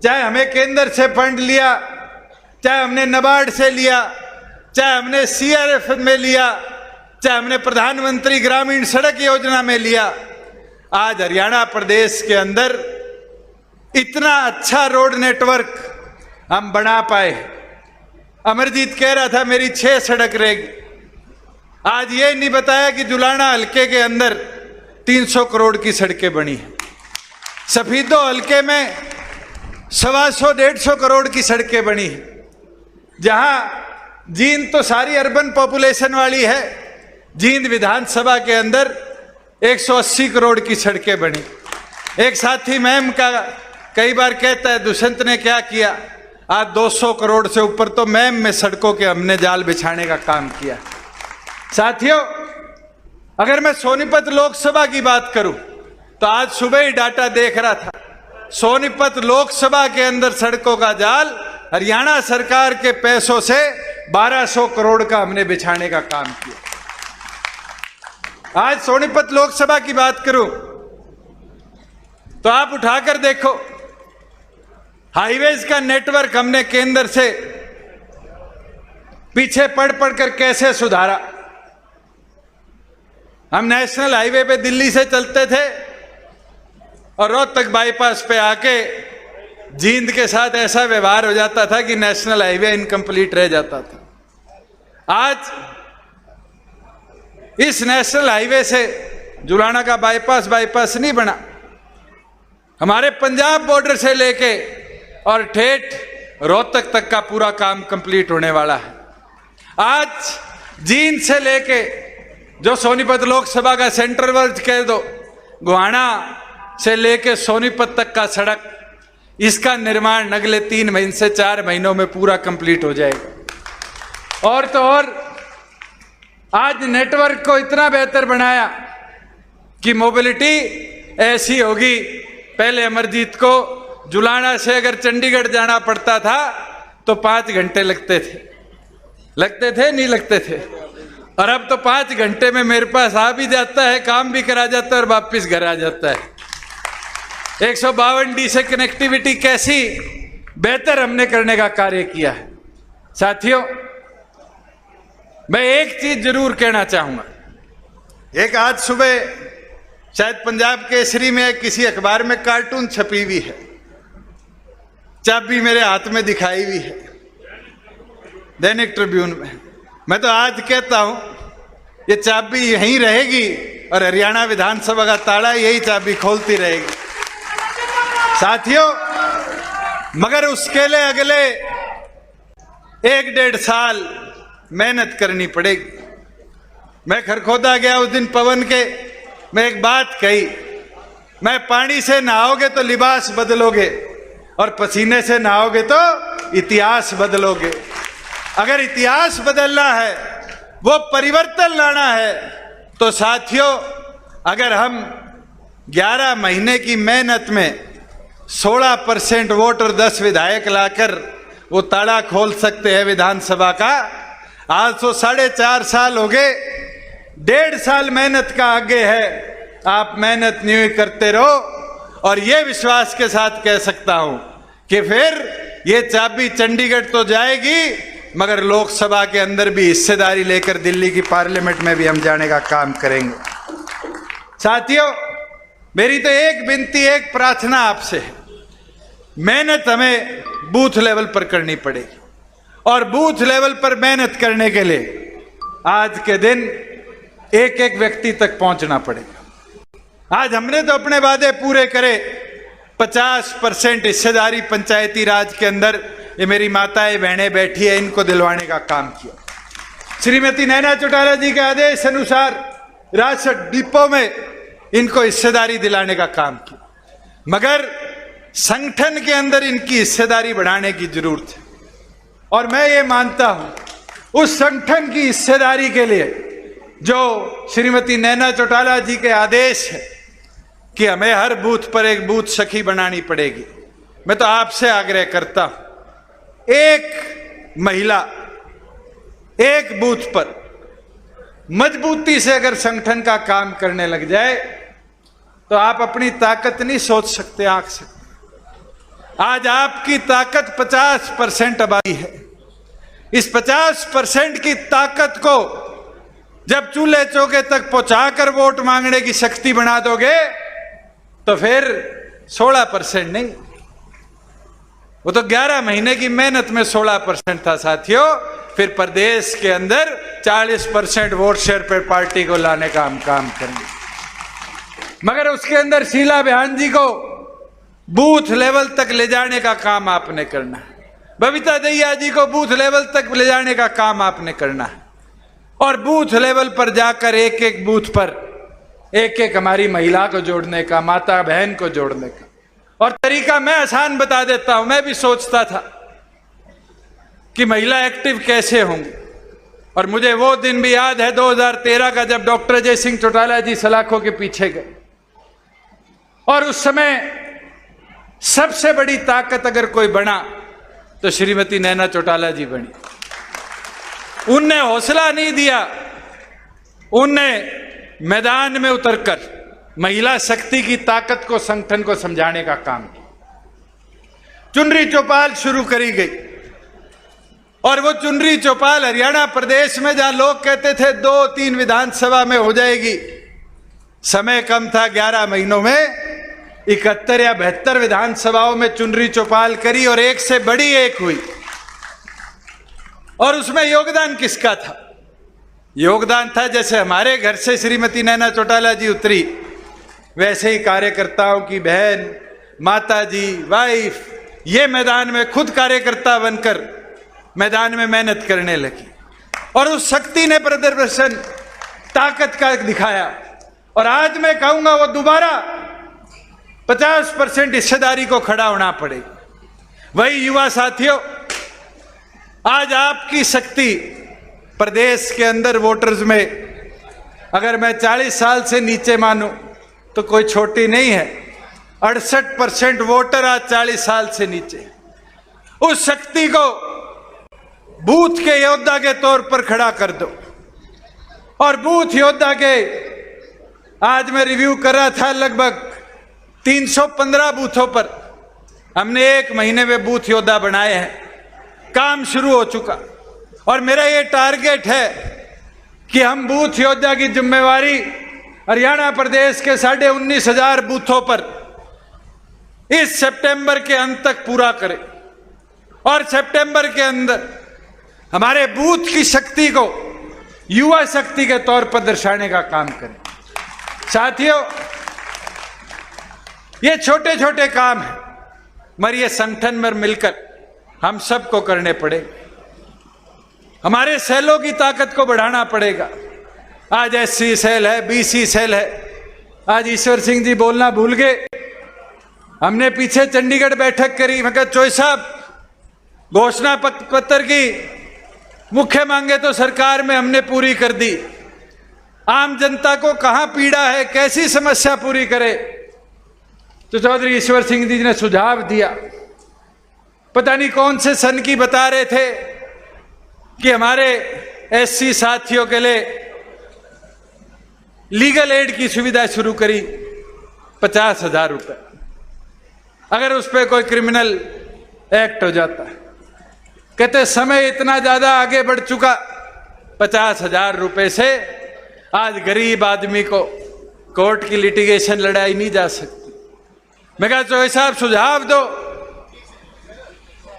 चाहे हमें केंद्र से फंड लिया, चाहे हमने नाबार्ड से लिया, चाहे हमने सीआरएफ में लिया, चाहे हमने प्रधानमंत्री ग्रामीण सड़क योजना में लिया, आज हरियाणा प्रदेश के अंदर इतना अच्छा रोड नेटवर्क हम बना पाए। अमरजीत कह रहा था मेरी 6 सड़क रहेगी, आज ये नहीं बताया कि जुलाना हल्के के अंदर 300 करोड़ की सड़कें बनी हैं। सफीदो हल्के में 125-150 करोड़ की सड़कें बनी हैं। जहां जींद तो सारी अर्बन पॉपुलेशन वाली है, जींद विधानसभा के अंदर 180 करोड़ की सड़कें बनी। एक साथी मैम का कई बार कहता है दुष्यंत ने क्या किया, आज 200 करोड़ से ऊपर तो मैम में सड़कों के हमने जाल बिछाने का काम किया। साथियों, अगर मैं सोनीपत लोकसभा की बात करूं तो आज सुबह ही डाटा देख रहा था, सोनीपत लोकसभा के अंदर सड़कों का जाल हरियाणा सरकार के पैसों से 1200 करोड़ का हमने बिछाने का काम किया। आज सोनीपत लोकसभा की बात करूं तो आप उठाकर देखो, हाईवेज का नेटवर्क हमने केंद्र से पीछे पड़ कर कैसे सुधारा। हम नेशनल हाईवे पे दिल्ली से चलते थे और रोहतक बाईपास पे आके जींद के साथ ऐसा व्यवहार हो जाता था कि नेशनल हाईवे इनकम्प्लीट रह जाता था। आज इस नेशनल हाईवे से जुलाना का बाईपास नहीं बना, हमारे पंजाब बॉर्डर से लेके और ठेठ रोहतक तक का पूरा काम कंप्लीट होने वाला है। आज जींद से लेके जो सोनीपत लोकसभा का सेंट्रल वर्ग कह दो, गोहाना से लेके सोनीपत तक का सड़क, इसका निर्माण अगले 3 महीने से 4 महीनों में पूरा कंप्लीट हो जाएगा। और तो और आज नेटवर्क को इतना बेहतर बनाया कि मोबिलिटी ऐसी होगी, पहले अमरजीत को जुलाना से अगर चंडीगढ़ जाना पड़ता था तो 5 घंटे लगते थे नहीं लगते थे, और अब तो 5 घंटे में मेरे पास आ भी जाता है, काम भी करा जाता है और वापस घर आ जाता है। 152D से कनेक्टिविटी कैसी बेहतर हमने करने का कार्य किया है। साथियों, मैं एक चीज जरूर कहना चाहूंगा। एक आज सुबह शायद पंजाब केसरी में किसी अखबार में कार्टून छपी हुई है, चाबी मेरे हाथ में दिखाई हुई है, दैनिक ट्रिब्यून में। मैं तो आज कहता हूं ये चाबी यहीं रहेगी और हरियाणा विधानसभा का ताला यही चाबी खोलती रहेगी। साथियों, मगर उसके लिए अगले 1-1.5 साल मेहनत करनी पड़ेगी। मैं खरखोदा गया उस दिन पवन के, मैं एक बात कही, मैं पानी से नहाओगे तो लिबास बदलोगे और पसीने से नहाओगे तो इतिहास बदलोगे। अगर इतिहास बदलना है, वो परिवर्तन लाना है, तो साथियों अगर हम 11 महीने की मेहनत में 16% वोट और 10 विधायक लाकर वो ताला खोल सकते हैं विधानसभा का। आज तो 4.5 साल हो गए, 1.5 साल मेहनत का आगे है। आप मेहनत नहीं करते रहो और ये विश्वास के साथ कह सकता हूं कि फिर ये चाबी चंडीगढ़ तो जाएगी, मगर लोकसभा के अंदर भी हिस्सेदारी लेकर दिल्ली की पार्लियामेंट में भी हम जाने का काम करेंगे। साथियों, मेरी तो एक विनती, एक प्रार्थना आपसे है, मेहनत हमें बूथ लेवल पर करनी पड़ेगी और बूथ लेवल पर मेहनत करने के लिए आज के दिन एक व्यक्ति तक पहुंचना पड़ेगा। आज हमने तो अपने वादे पूरे करे, 50% हिस्सेदारी पंचायती राज के अंदर, ये मेरी माताएं बहनें बैठी है, इनको दिलवाने का काम किया। श्रीमती नैना चौटाला जी के आदेश अनुसार राशन डिपो में इनको हिस्सेदारी दिलाने का काम किया, मगर संगठन के अंदर इनकी हिस्सेदारी बढ़ाने की जरूरत है। और मैं ये मानता हूं उस संगठन की हिस्सेदारी के लिए जो श्रीमती नैना चौटाला जी के आदेश है कि हमें हर बूथ पर एक बूथ सखी बनानी पड़ेगी। मैं तो आपसे आग्रह करता हूं, एक महिला एक बूथ पर मजबूती से अगर संगठन का काम करने लग जाए तो आप अपनी ताकत नहीं सोच सकते आंख से। आज आपकी ताकत 50% आबादी है। इस 50% की ताकत को जब चूल्हे चौके तक पहुंचाकर वोट मांगने की शक्ति बना दोगे तो फिर 16% नहीं, वो तो 11 महीने की मेहनत में 16% था साथियों। फिर प्रदेश के अंदर 40% वोट शेयर पर पार्टी को लाने का हम काम करेंगे। मगर उसके अंदर शीला बयान जी को बूथ लेवल तक ले जाने का काम आपने करना है, बबीता दहिया जी को बूथ लेवल तक ले जाने का काम आपने करना है, और बूथ लेवल पर जाकर एक एक बूथ पर एक एक हमारी महिला को जोड़ने का, माता बहन को जोड़ने का। और तरीका मैं आसान बता देता हूं। मैं भी सोचता था कि महिला एक्टिव कैसे होंगी, और मुझे वो दिन भी याद है 2013 का, जब डॉक्टर अजय सिंह चौटाला जी सलाखों के पीछे गए, और उस समय सबसे बड़ी ताकत अगर कोई बना तो श्रीमती नैना चौटाला जी बनी। उनने हौसला नहीं दिया, उनने मैदान में उतरकर महिला शक्ति की ताकत को, संगठन को समझाने का काम किया। चुनरी चौपाल शुरू करी गई, और वो चुनरी चौपाल हरियाणा प्रदेश में, जहां लोग कहते थे 2-3 विधानसभा में हो जाएगी, समय कम था, 11 महीनों में 71 या 72 विधानसभाओं में चुनरी चौपाल करी, और एक से बड़ी एक हुई। और उसमें योगदान किसका था? योगदान था, जैसे हमारे घर से श्रीमती नैना चौटाला जी उतरी, वैसे ही कार्यकर्ताओं की बहन, माता जी, वाइफ, ये मैदान में खुद कार्यकर्ता बनकर मैदान में मेहनत करने लगी, और उस शक्ति ने प्रदर्शन ताकत का दिखाया। और आज मैं कहूंगा वो दोबारा 50% हिस्सेदारी को खड़ा होना पड़ेगा। वही युवा साथियों, आज आपकी शक्ति प्रदेश के अंदर वोटर्स में, अगर मैं 40 साल से नीचे मानूं तो कोई छोटी नहीं है। 68% वोटर आज 40 साल से नीचे। उस शक्ति को बूथ के योद्धा के तौर पर खड़ा कर दो। और बूथ योद्धा के आज मैं रिव्यू कर रहा था, लगभग 315 बूथों पर हमने 1 महीने में बूथ योद्धा बनाए हैं। काम शुरू हो चुका, और मेरा ये टारगेट है कि हम बूथ योद्धा की जिम्मेवारी हरियाणा प्रदेश के 19,500 बूथों पर इस सितंबर के अंत तक पूरा करें, और सितंबर के अंदर हमारे बूथ की शक्ति को युवा शक्ति के तौर पर दर्शाने का काम करें। साथियों, ये छोटे छोटे काम हैं, मगर ये संगठन में मिलकर हम सबको करने पड़ेंगे। हमारे सेलों की ताकत को बढ़ाना पड़ेगा। आज एससी सेल है, बीसी सेल है। आज ईश्वर सिंह जी बोलना भूल गए। हमने पीछे चंडीगढ़ बैठक करी, मैं कहा चोई साहब, घोषणा पत्र की मुख्य मांगे तो सरकार में हमने पूरी कर दी, आम जनता को कहां पीड़ा है, कैसी समस्या पूरी करे? तो चौधरी ईश्वर सिंह जी ने सुझाव दिया, पता नहीं कौन से सन की बता रहे थे, कि हमारे एससी साथियों के लिए लीगल एड की सुविधा शुरू करी, 50,000 रुपए, अगर उस पर कोई क्रिमिनल एक्ट हो जाता है। कहते समय इतना ज्यादा आगे बढ़ चुका, 50,000 रुपए से आज गरीब आदमी को कोर्ट की लिटिगेशन लड़ाई नहीं जा सकती। मैं कहा चौधरी साहब सुझाव दो।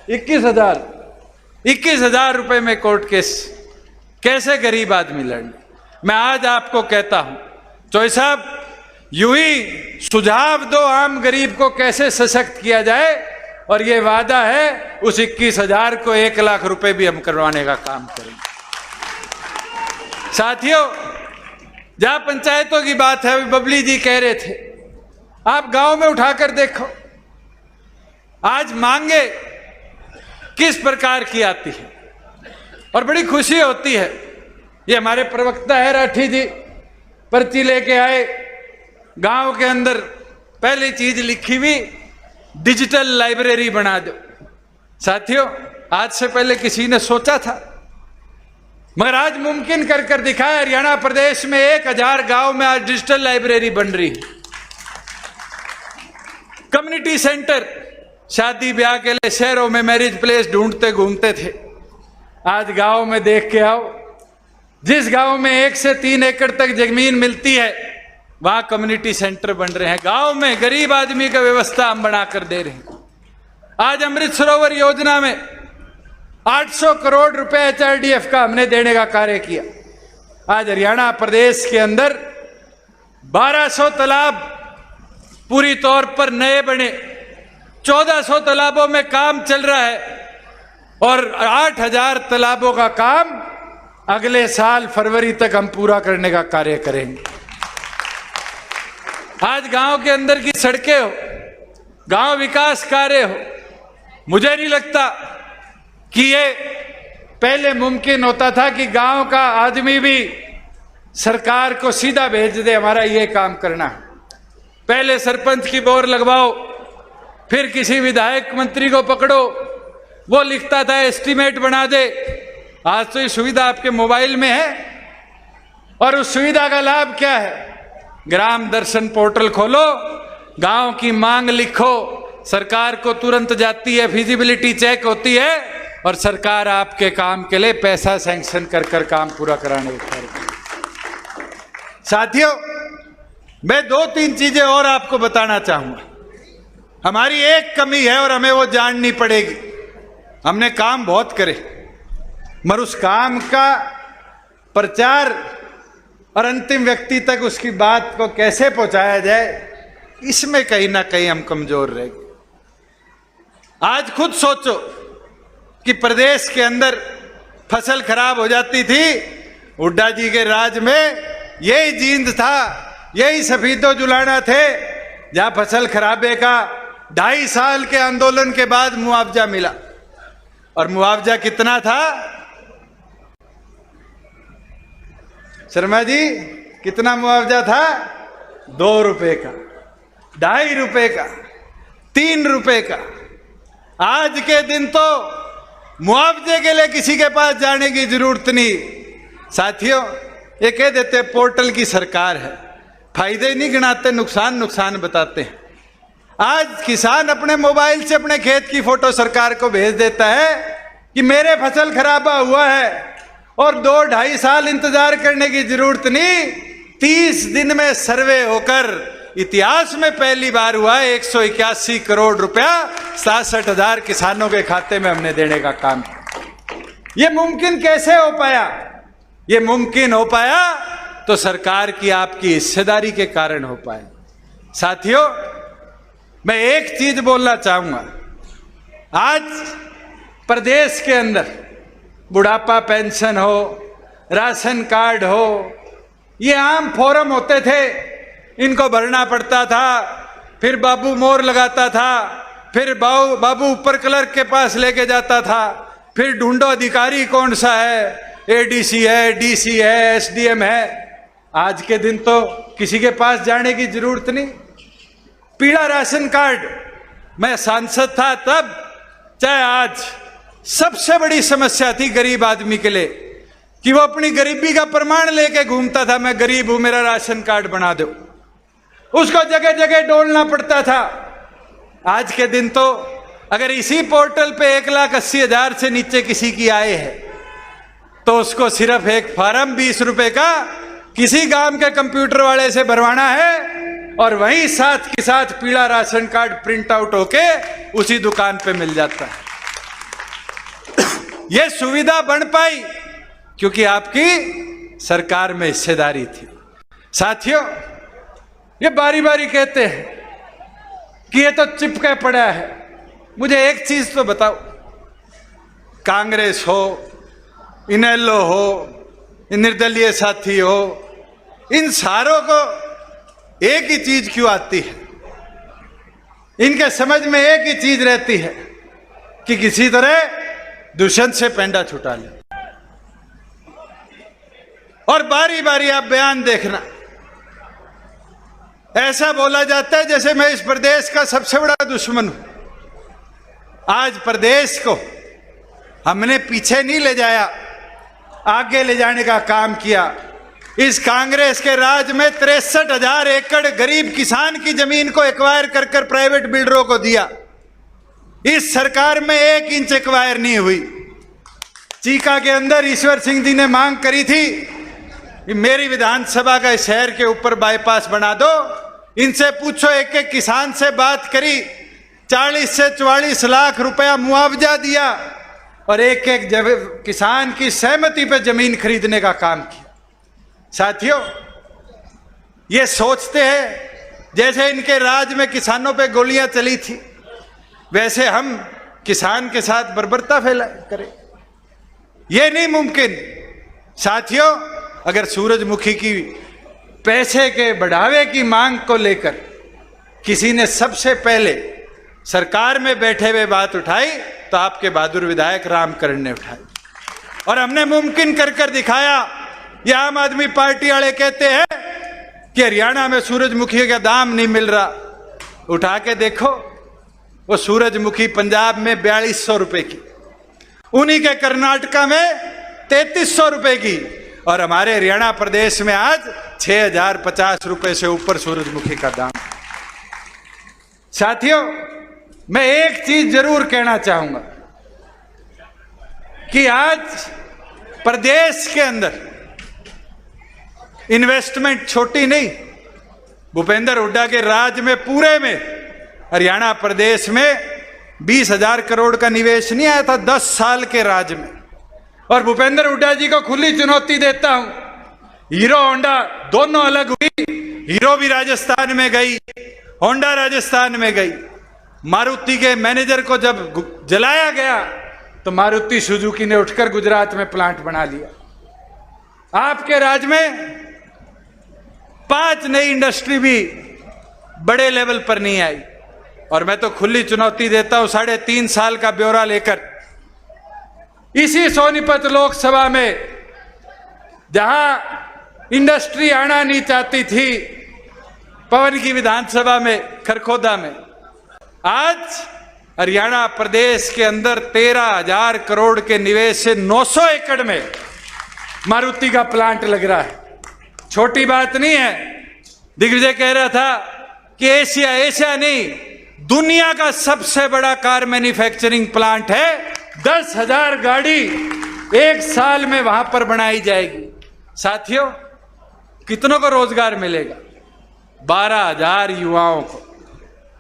21,000 रुपए में कोर्ट केस कैसे गरीब आदमी लड़े? मैं आज आपको कहता हूं चौधरी साहब, यूं ही सुझाव दो आम गरीब को कैसे सशक्त किया जाए, और ये वादा है उस 21,000 को 1 लाख रुपए भी हम करवाने का काम करेंगे। साथियों, जहां पंचायतों की बात है, बबली जी कह रहे थे, आप गांव में उठाकर देखो, आज मांगे किस प्रकार की आती है, और बड़ी खुशी होती है। ये हमारे प्रवक्ता है राठी जी, पर्ची लेके आए, गांव के अंदर पहली चीज लिखी हुई, डिजिटल लाइब्रेरी बना दो। साथियों, आज से पहले किसी ने सोचा था, मगर आज मुमकिन कर कर दिखाया। हरियाणा प्रदेश में 1000 गांव में आज डिजिटल लाइब्रेरी बन रही है। कम्युनिटी सेंटर शादी ब्याह के लिए शहरों में मैरिज प्लेस ढूंढते घूमते थे। आज गांव में देख के आओ, जिस गांव में 1 से 3 एकड़ तक जमीन मिलती है वहां कम्युनिटी सेंटर बन रहे हैं। गांव में गरीब आदमी का व्यवस्था हम बना कर दे रहे हैं। आज अमृत सरोवर योजना में 800 करोड़ रुपए HRDF का हमने देने का कार्य किया। आज हरियाणा प्रदेश के अंदर 1200 तालाब पूरी तौर पर नए बने, 1400 तालाबों में काम चल रहा है और 8000 तालाबों का काम अगले साल फरवरी तक हम पूरा करने का कार्य करेंगे। आज गांव के अंदर की सड़कें हो, गांव विकास कार्य हो, मुझे नहीं लगता कि ये पहले मुमकिन होता था कि गांव का आदमी भी सरकार को सीधा भेज दे हमारा ये काम करना। पहले सरपंच की बोर लगवाओ, फिर किसी विधायक मंत्री को पकड़ो, वो लिखता था एस्टीमेट बना दे। आज तो ये सुविधा आपके मोबाइल में है और उस सुविधा का लाभ क्या है? ग्राम दर्शन पोर्टल खोलो, गांव की मांग लिखो, सरकार को तुरंत जाती है, फिजिबिलिटी चेक होती है और सरकार आपके काम के लिए पैसा सैंक्शन कर कर काम पूरा कराने का। साथियों, मैं 2-3 चीजें और आपको बताना चाहूंगा। हमारी एक कमी है और हमें वो जाननी पड़ेगी। हमने काम बहुत करे, मगर उस काम का प्रचार और अंतिम व्यक्ति तक उसकी बात को कैसे पहुंचाया जाए, इसमें कहीं ना कहीं हम कमजोर रह गए। आज खुद सोचो कि प्रदेश के अंदर फसल खराब हो जाती थी, हुड्डा जी के राज में यही जींद था, यही सफीदो जुलाना थे, जहां फसल खराबे का 2.5 साल के आंदोलन के बाद मुआवजा मिला। और मुआवजा कितना था शर्मा जी? कितना मुआवजा था? 2 रुपए का, 2.5 रुपए का, 3 रुपए का। आज के दिन तो मुआवजे के लिए किसी के पास जाने की जरूरत नहीं। साथियों, ये कह देते पोर्टल की सरकार है, फायदे नहीं गिनाते, नुकसान नुकसान बताते हैं। आज किसान अपने मोबाइल से अपने खेत की फोटो सरकार को भेज देता है कि मेरे फसल खराबा हुआ है और 2-2.5 साल इंतजार करने की जरूरत नहीं। 30 दिन में सर्वे होकर इतिहास में पहली बार हुआ है 181 करोड़ रुपया 67,000 किसानों के खाते में हमने देने का काम किया। ये मुमकिन कैसे हो पाया? ये मुमकिन हो पाया तो सरकार की आपकी हिस्सेदारी के कारण हो पाया। साथियों, मैं एक चीज बोलना चाहूंगा। आज प्रदेश के अंदर बुढ़ापा पेंशन हो, राशन कार्ड हो, ये आम फॉर्म होते थे, इनको भरना पड़ता था, फिर बाबू मोहर लगाता था, फिर बाबू ऊपर क्लर्क के पास लेके जाता था, फिर ढूंढो अधिकारी कौन सा है, ADC है, DC है, SDM है। आज के दिन तो किसी के पास जाने की जरूरत नहीं। पीला राशन कार्ड, मैं सांसद था तब, चाहे आज, सबसे बड़ी समस्या थी गरीब आदमी के लिए कि वो अपनी गरीबी का प्रमाण लेके घूमता था, मैं गरीब हूं, मेरा राशन कार्ड बना दो। उसको जगह जगह डोलना पड़ता था। आज के दिन तो अगर इसी पोर्टल पे 1,80,000 से नीचे किसी की आय है तो उसको सिर्फ एक फॉर्म 20 रुपए का किसी गांव के कंप्यूटर वाले से भरवाना है और वहीं साथ के साथ पीला राशन कार्ड प्रिंट आउट होके उसी दुकान पे मिल जाता है। यह सुविधा बन पाई क्योंकि आपकी सरकार में हिस्सेदारी थी। साथियों, ये बारी बारी कहते हैं कि ये तो चिपके पड़ा है। मुझे एक चीज तो बताओ, कांग्रेस हो, इनेलो हो, निर्दलीय साथी हो, इन सारों को एक ही चीज क्यों आती है? इनके समझ में एक ही चीज रहती है कि किसी तरह दुष्यंत से पेंडा छुटा ले। और बारी बारी आप बयान देखना, ऐसा बोला जाता है जैसे मैं इस प्रदेश का सबसे बड़ा दुश्मन हूं। आज प्रदेश को हमने पीछे नहीं ले जाया, आगे ले जाने का काम किया। इस कांग्रेस के राज में 63,000 एकड़ गरीब किसान की जमीन को एक्वायर कर प्राइवेट बिल्डरों को दिया। इस सरकार में 1 इंच एक्वायर नहीं हुई। चीका के अंदर ईश्वर सिंह जी ने मांग करी थी कि मेरी विधानसभा का शहर के ऊपर बाईपास बना दो। इनसे पूछो, एक एक किसान से बात करी, 40 से 44 लाख रुपया मुआवजा दिया और एक एक किसान की सहमति पे जमीन खरीदने का काम किया। साथियों, ये सोचते हैं जैसे इनके राज में किसानों पे गोलियां चली थी, वैसे हम किसान के साथ बर्बरता फैला करें। ये नहीं मुमकिन। साथियों, अगर सूरजमुखी की पैसे के बढ़ावे की मांग को लेकर किसी ने सबसे पहले सरकार में बैठे हुए बात उठाई तो आपके बहादुर विधायक रामकरण ने उठाई और हमने मुमकिन कर कर दिखाया। ये आम आदमी पार्टी वाले कहते हैं कि हरियाणा में सूरजमुखी का दाम नहीं मिल रहा। उठा के देखो, वो सूरजमुखी पंजाब में 4200 रुपए की, उन्हीं के कर्नाटका में 3300 रुपए की और हमारे हरियाणा प्रदेश में आज 6050 रुपए से ऊपर सूरजमुखी का दाम। साथियों, मैं एक चीज जरूर कहना चाहूंगा कि आज प्रदेश के अंदर इन्वेस्टमेंट छोटी नहीं, भूपेंद्र हुड्डा के राज में पूरे में हरियाणा प्रदेश में 20,000 करोड़ का निवेश नहीं आया था 10 साल के राज में। और भूपेंद्र हुड्डा जी को खुली चुनौती देता हूं, हीरो होंडा दोनों अलग हुई, हीरो भी राजस्थान में गई, होंडा राजस्थान में गई। मारुति के मैनेजर को जब जलाया गया तो मारुति सुजुकी ने उठकर गुजरात में प्लांट बना लिया। आपके राज में 5 नई इंडस्ट्री भी बड़े लेवल पर नहीं आई। और मैं तो खुली चुनौती देता हूं 3.5 साल का ब्यौरा लेकर, इसी सोनीपत लोकसभा में जहां इंडस्ट्री आना नहीं चाहती थी, पवन की विधानसभा में खरखोदा में, आज हरियाणा प्रदेश के अंदर 13,000 करोड़ के निवेश से 900 एकड़ में मारुति का प्लांट लग रहा है। छोटी बात नहीं है। दिग्विजय कह रहा था कि एशिया नहीं, दुनिया का सबसे बड़ा कार मैन्युफैक्चरिंग प्लांट है। 10,000 गाड़ी 1 साल में वहां पर बनाई जाएगी। साथियों, कितनों को रोजगार मिलेगा? 12,000 युवाओं को।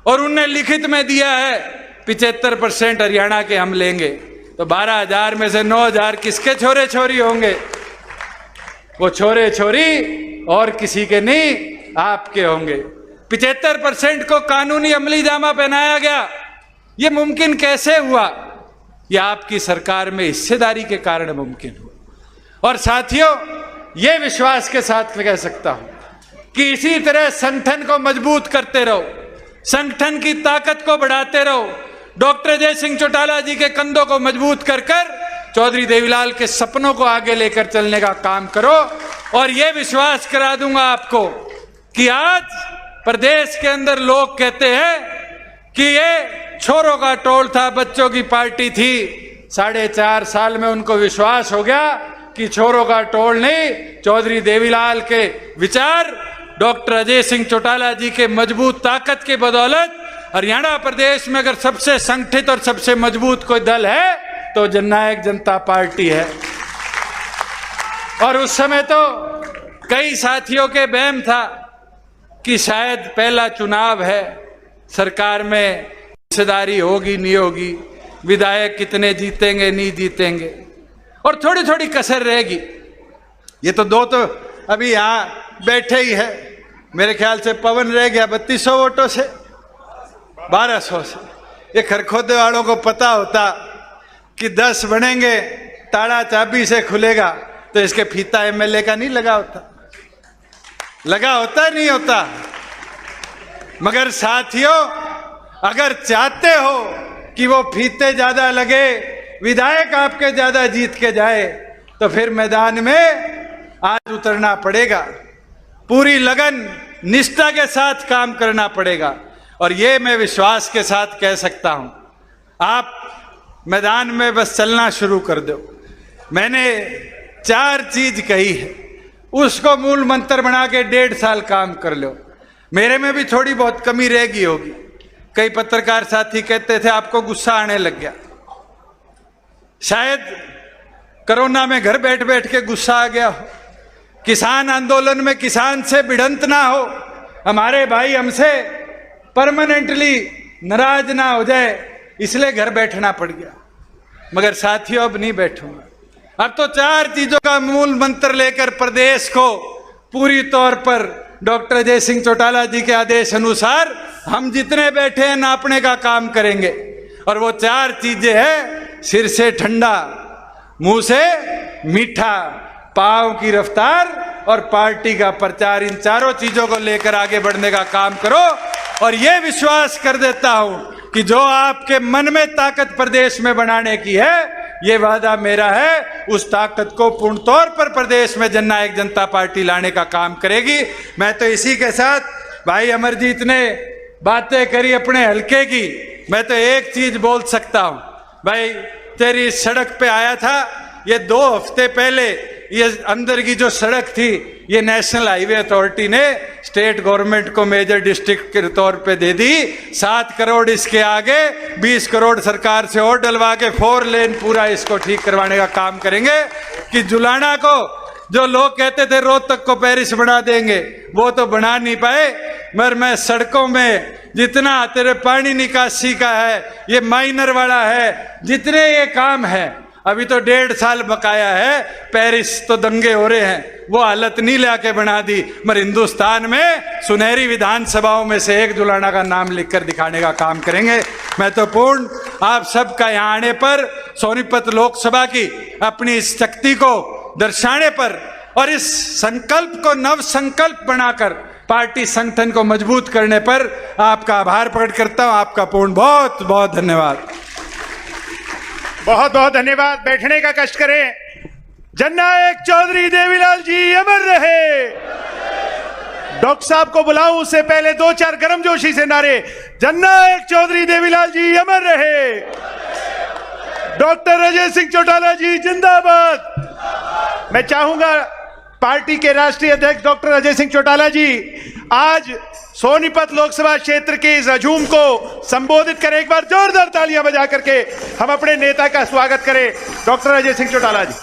और उनने लिखित में दिया है 75% हरियाणा के हम लेंगे। तो 12,000 में से 9,000 किसके छोरे छोरी होंगे? वो छोरे छोरी और किसी के नहीं, आपके होंगे। 75% को कानूनी अमली जामा पहनाया गया। ये मुमकिन कैसे हुआ? ये आपकी सरकार में हिस्सेदारी के कारण मुमकिन हुआ। और साथियों, ये विश्वास के साथ कह सकता हूं कि इसी तरह संगठन को मजबूत करते रहो, संगठन की ताकत को बढ़ाते रहो। डॉक्टर अजय सिंह चौटाला जी के कंधों को मजबूत कर चौधरी देवीलाल के सपनों को आगे लेकर चलने का काम करो। और यह विश्वास करा दूंगा आपको कि आज प्रदेश के अंदर लोग कहते हैं कि ये छोरों का टोल था, बच्चों की पार्टी थी। 4.5 साल में उनको विश्वास हो गया कि छोरों का टोल नहीं, चौधरी देवीलाल के विचार, डॉक्टर अजय सिंह चौटाला जी के मजबूत ताकत के बदौलत हरियाणा प्रदेश में अगर सबसे संगठित और सबसे मजबूत कोई दल है तो जननायक जनता पार्टी है। और उस समय तो कई साथियों के बहम था कि शायद पहला चुनाव है, सरकार में हिस्सेदारी होगी नहीं होगी, विधायक कितने जीतेंगे नहीं जीतेंगे, और थोड़ी थोड़ी कसर रहेगी। ये तो 2 तो अभी यहाँ बैठे ही है। मेरे ख्याल से पवन रह गया 3200 वोटों से, 1200 से। ये खरखोदे वालों को पता होता कि 10 बनेंगे, ताला चाबी से खुलेगा, तो इसके फीता एमएलए का नहीं लगा होता। लगा होता नहीं होता। मगर साथियों, अगर चाहते हो कि वो फीते ज्यादा लगे, विधायक आपके ज्यादा जीत के जाए, तो फिर मैदान में आज उतरना पड़ेगा। पूरी लगन निष्ठा के साथ काम करना पड़ेगा। और ये मैं विश्वास के साथ कह सकता हूं, आप मैदान में बस चलना शुरू कर दो। मैंने 4 चीज कही है, उसको मूल मंत्र बना के 1.5 साल काम कर लो। मेरे में भी थोड़ी बहुत कमी रहेगी होगी, कई पत्रकार साथी कहते थे आपको गुस्सा आने लग गया। शायद कोरोना में घर बैठ बैठ के गुस्सा आ गया हो, किसान आंदोलन में किसान से भिड़ंत ना हो, हमारे भाई हमसे परमानेंटली नाराज ना हो जाए, इसलिए घर बैठना पड़ गया। मगर साथियों अब नहीं बैठूंगा। अब तो 4 चीजों का मूल मंत्र लेकर प्रदेश को पूरी तौर पर डॉक्टर अजय सिंह चौटाला जी के आदेश अनुसार हम जितने बैठे हैं नापने का काम करेंगे। और वो 4 चीजें हैं, सिर से ठंडा, मुंह से मीठा, पांव की रफ्तार और पार्टी का प्रचार। इन 4 चीजों को लेकर आगे बढ़ने का काम करो। और ये विश्वास कर देता हूं कि जो आपके मन में ताकत प्रदेश में बनाने की है, ये वादा मेरा है, उस ताकत को पूर्ण तौर पर प्रदेश में जननायक जनता पार्टी लाने का काम करेगी। मैं तो इसी के साथ, भाई अमरजीत ने बातें करी अपने हल्के की, मैं तो एक चीज बोल सकता हूं। भाई तेरी सड़क पे आया था, ये 2 हफ्ते पहले ये अंदर की जो सड़क थी, ये नेशनल हाईवे अथॉरिटी ने स्टेट गवर्नमेंट को मेजर डिस्ट्रिक्ट के तौर पे दे दी। 7 करोड़ इसके आगे, 20 करोड़ सरकार से और डलवा के 4 लेन पूरा इसको ठीक करवाने का काम करेंगे। कि जुलाना को जो लोग कहते थे रोहतक को पेरिस बना देंगे, वो तो बना नहीं पाए, मगर मैं सड़कों में जितना तेरे पानी निकासी का है, ये माइनर वाला है, जितने ये काम है, अभी तो 1.5 साल बकाया है। पेरिस तो दंगे हो रहे हैं, वो हालत नहीं लाके बना दी, मगर हिंदुस्तान में सुनहरी विधानसभाओं में से एक जुलाना का नाम लिखकर दिखाने का काम करेंगे। मैं तो पूर्ण आप सबका यहाँ आने पर, सोनीपत लोकसभा की अपनी इस शक्ति को दर्शाने पर और इस संकल्प को नव संकल्प बनाकर पार्टी संगठन को मजबूत करने पर आपका आभार प्रकट करता हूं। आपका पूर्ण बहुत बहुत धन्यवाद। बहुत बहुत धन्यवाद। बैठने का कष्ट करें। जननायक चौधरी देवीलाल जी अमर रहे। डॉक्टर साहब को बुलाऊं उससे पहले 2-4 गर्मजोशी से नारे। जननायक चौधरी देवीलाल जी अमर रहे। डॉक्टर अजय सिंह चौटाला जी जिंदाबाद। मैं चाहूंगा पार्टी के राष्ट्रीय अध्यक्ष डॉक्टर अजय सिंह चौटाला जी आज सोनीपत लोकसभा क्षेत्र के इस हजूम को संबोधित करें। एक बार जोरदार तालियां बजा करके हम अपने नेता का स्वागत करें, डॉक्टर अजय सिंह चौटाला जी।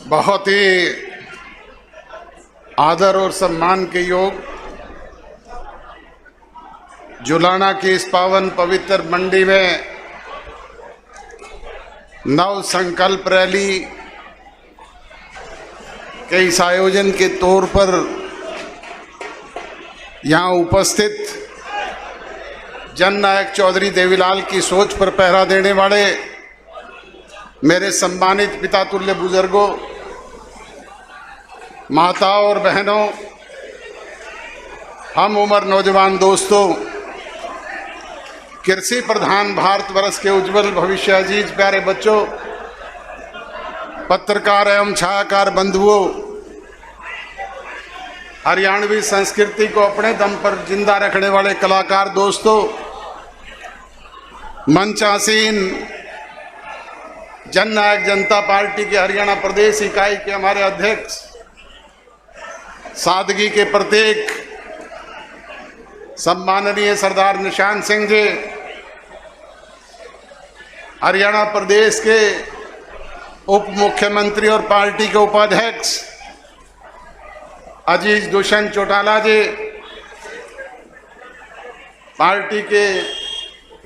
बहुत ही आदर और सम्मान के योग जुलाना की इस पावन पवित्र मंडी में नव संकल्प रैली के इस आयोजन के तौर पर यहाँ उपस्थित जननायक चौधरी देवीलाल की सोच पर पहरा देने वाले मेरे सम्मानित पिता तुल्य बुजुर्गों, माताओं और बहनों, हम उम्र नौजवान दोस्तों, कृषि प्रधान भारतवर्ष के उज्जवल भविष्य अजीज प्यारे बच्चों, पत्रकार एवं छायाकार बंधुओं, हरियाणवी संस्कृति को अपने दम पर जिंदा रखने वाले कलाकार दोस्तों, मंचासीन जननायक जनता पार्टी के हरियाणा प्रदेश इकाई के हमारे अध्यक्ष, सादगी के प्रतीक सम्माननीय सरदार निशान सिंह जी, हरियाणा प्रदेश के उप मुख्यमंत्री और पार्टी के उपाध्यक्ष अजीज दुष्यंत चौटाला जी, पार्टी के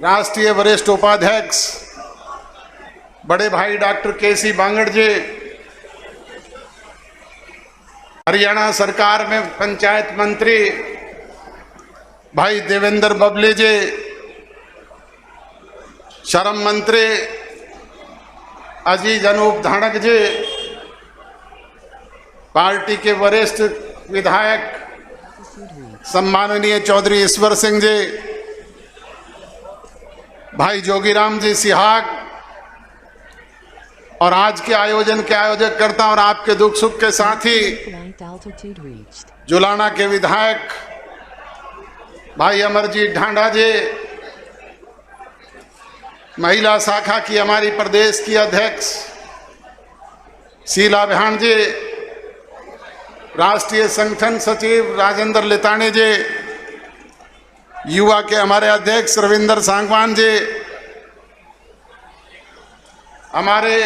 राष्ट्रीय वरिष्ठ उपाध्यक्ष बड़े भाई डॉक्टर केसी बांगड़ जी, हरियाणा सरकार में पंचायत मंत्री भाई देवेंद्र बबली जी, श्रम मंत्री अजीज अनूप धानक जी, पार्टी के वरिष्ठ विधायक सम्माननीय चौधरी ईश्वर सिंह जी, भाई जोगीराम जी सिहाग, और आज के आयोजन के आयोजककर्ता और आपके दुख सुख के साथी जुलाना के विधायक भाई अमरजीत ढांडा जी, महिला शाखा की हमारी प्रदेश की अध्यक्ष शीला बहन जी, राष्ट्रीय संगठन सचिव राजेंद्र लितानी जी, युवा के हमारे अध्यक्ष रविंदर सांगवान जी, हमारे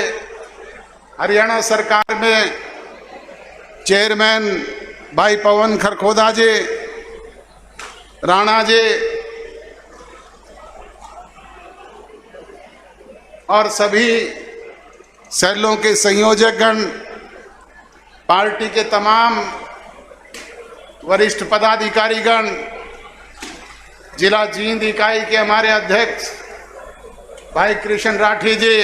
हरियाणा सरकार में चेयरमैन भाई पवन खरखोदा जी, राणा जी और सभी सेलों के संयोजकगण, पार्टी के तमाम वरिष्ठ पदाधिकारीगण, जिला जींद इकाई के हमारे अध्यक्ष भाई कृष्ण राठी जी,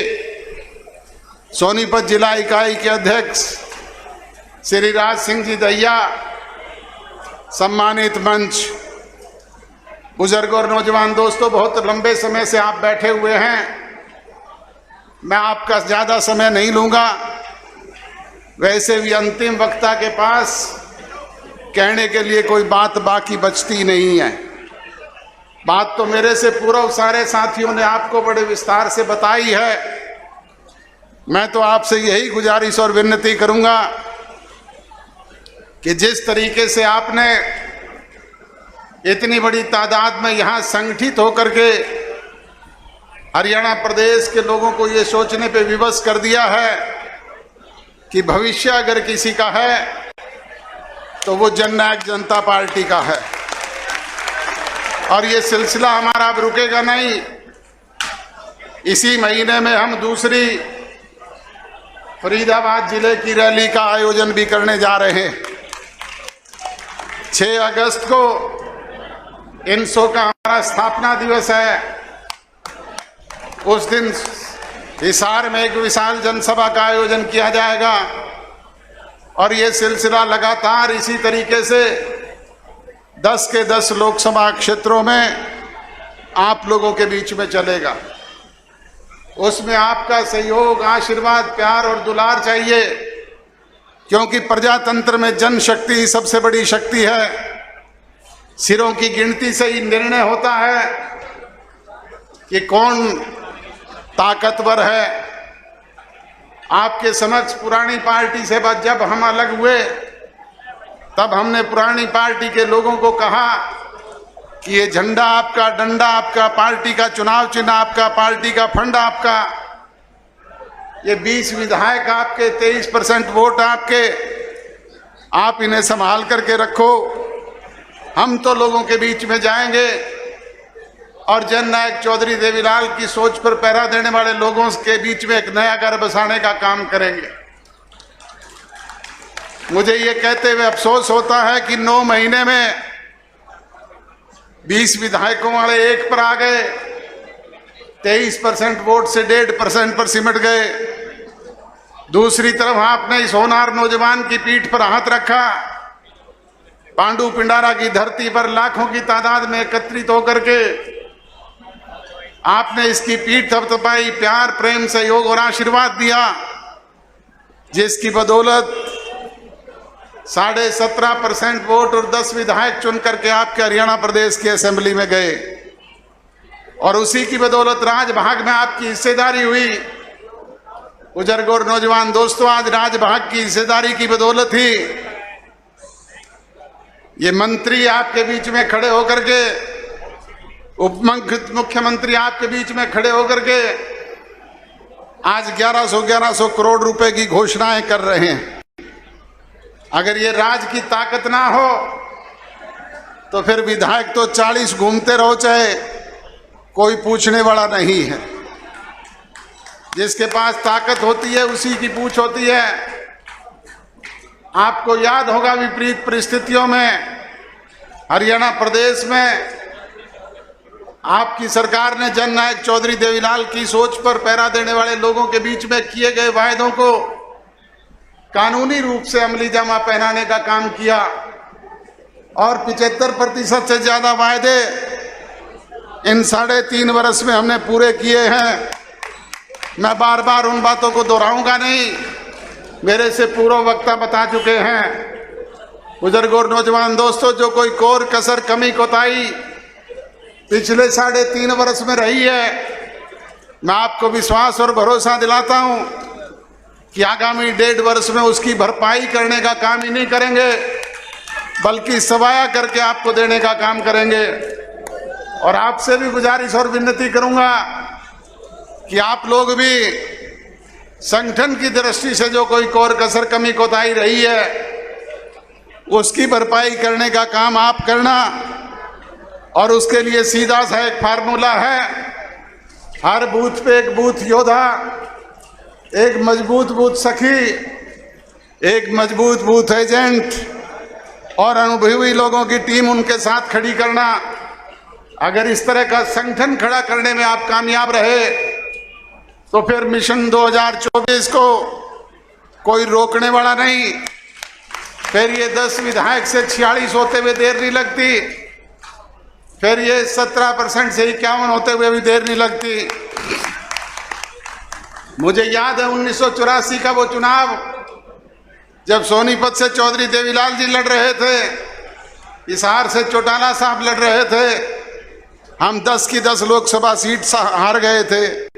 सोनीपत जिला इकाई के अध्यक्ष श्री राज सिंह जी दहिया, सम्मानित मंच, बुजुर्ग और नौजवान दोस्तों, बहुत लंबे समय से आप बैठे हुए हैं। मैं आपका ज़्यादा समय नहीं लूँगा। वैसे भी अंतिम वक्ता के पास कहने के लिए कोई बात बाकी बचती नहीं है। बात तो मेरे से पूर्व सारे साथियों ने आपको बड़े विस्तार से बताई है। मैं तो आपसे यही गुजारिश और विनती करूँगा कि जिस तरीके से आपने इतनी बड़ी तादाद में यहाँ संगठित होकर के हरियाणा प्रदेश के लोगों को ये सोचने पे विवश कर दिया है कि भविष्य अगर किसी का है तो वो जननायक जनता पार्टी का है, और ये सिलसिला हमारा अब रुकेगा नहीं। इसी महीने में हम दूसरी फरीदाबाद जिले की रैली का आयोजन भी करने जा रहे हैं। 6 अगस्त को इनसो का हमारा स्थापना दिवस है। उस दिन हिसार में एक विशाल जनसभा का आयोजन किया जाएगा, और ये सिलसिला लगातार इसी तरीके से 10 के 10 लोकसभा क्षेत्रों में आप लोगों के बीच में चलेगा। उसमें आपका सहयोग, आशीर्वाद, प्यार और दुलार चाहिए, क्योंकि प्रजातंत्र में जनशक्ति सबसे बड़ी शक्ति है। सिरों की गिनती से ही निर्णय होता है कि कौन ताकतवर है। आपके समक्ष पुरानी पार्टी से जब हम अलग हुए तब हमने पुरानी पार्टी के लोगों को कहा कि ये झंडा आपका, डंडा आपका, पार्टी का चुनाव चिन्ह आपका, पार्टी का फंड आपका, ये 20 विधायक आपके, 23% वोट आपके, आप इन्हें संभाल करके रखो। हम तो लोगों के बीच में जाएंगे और जननायक चौधरी देवीलाल की सोच पर पहरा देने वाले लोगों के बीच में एक नया घर बसाने का काम करेंगे। मुझे ये कहते हुए अफसोस होता है कि 9 महीने में 20 विधायकों वाले एक पर आ गए, 23% वोट से 1.5% पर सिमट गए। दूसरी तरफ आपने इस होनहार नौजवान की पीठ पर हाथ रखा। पांडु पिंडारा की धरती पर लाखों की तादाद में एकत्रित होकर के आपने इसकी पीठ थपथपाई, प्यार, प्रेम, सहयोग और आशीर्वाद दिया, जिसकी बदौलत 17.5% वोट और 10 विधायक चुन करके आपके हरियाणा प्रदेश की असेंबली में गए, और उसी की बदौलत राजभाग में आपकी हिस्सेदारी हुई। बुजुर्ग और नौजवान दोस्तों, आज राजभाग की हिस्सेदारी की बदौलत ही ये मंत्री आपके बीच में खड़े होकर के, उप मुख्यमंत्री आपके बीच में खड़े होकर के आज 1100 करोड़ रुपए की घोषणाएं कर रहे हैं। अगर ये राज की ताकत ना हो तो फिर विधायक तो 40 घूमते रहो, चाहे कोई पूछने वाला नहीं है। जिसके पास ताकत होती है उसी की पूछ होती है। आपको याद होगा विपरीत परिस्थितियों में हरियाणा प्रदेश में आपकी सरकार ने जननायक चौधरी देवीलाल की सोच पर पहरा देने वाले लोगों के बीच में किए गए वायदों को कानूनी रूप से अमली जामा पहनाने का काम किया, और 75% से ज्यादा वायदे इन 3.5 वर्ष में हमने पूरे किए हैं। मैं बार बार उन बातों को दोहराऊंगा नहीं, मेरे से पूर्व वक्ता बता चुके हैं। बुजुर्ग और नौजवान दोस्तों, जो कोई कोर कसर कमी कोताही पिछले 3.5 वर्ष में रही है, मैं आपको विश्वास और भरोसा दिलाता हूं कि आगामी 1.5 वर्ष में उसकी भरपाई करने का काम ही नहीं करेंगे, बल्कि सवाया करके आपको देने का काम करेंगे। और आपसे भी गुजारिश और विनती करूंगा कि आप लोग भी संगठन की दृष्टि से जो कोई कोर कसर कमी कोताही रही है, उसकी भरपाई करने का काम आप करना। और उसके लिए सीधा सा एक फार्मूला है, हर बूथ पे एक बूथ योद्धा, एक मजबूत बूथ सखी, एक मजबूत बूथ एजेंट और अनुभवी लोगों की टीम उनके साथ खड़ी करना। अगर इस तरह का संगठन खड़ा करने में आप कामयाब रहे तो फिर मिशन 2024 को कोई रोकने वाला नहीं। फिर ये 10 विधायक से 46 होते हुए देर नहीं लगती, फिर ये 17% से 51 होते हुए भी देर नहीं लगती। मुझे याद है 1984 का वो चुनाव, जब सोनीपत से चौधरी देवीलाल जी लड़ रहे थे, हिसार से चौटाला साहब लड़ रहे थे, हम 10 की 10 लोकसभा सीट हार गए थे,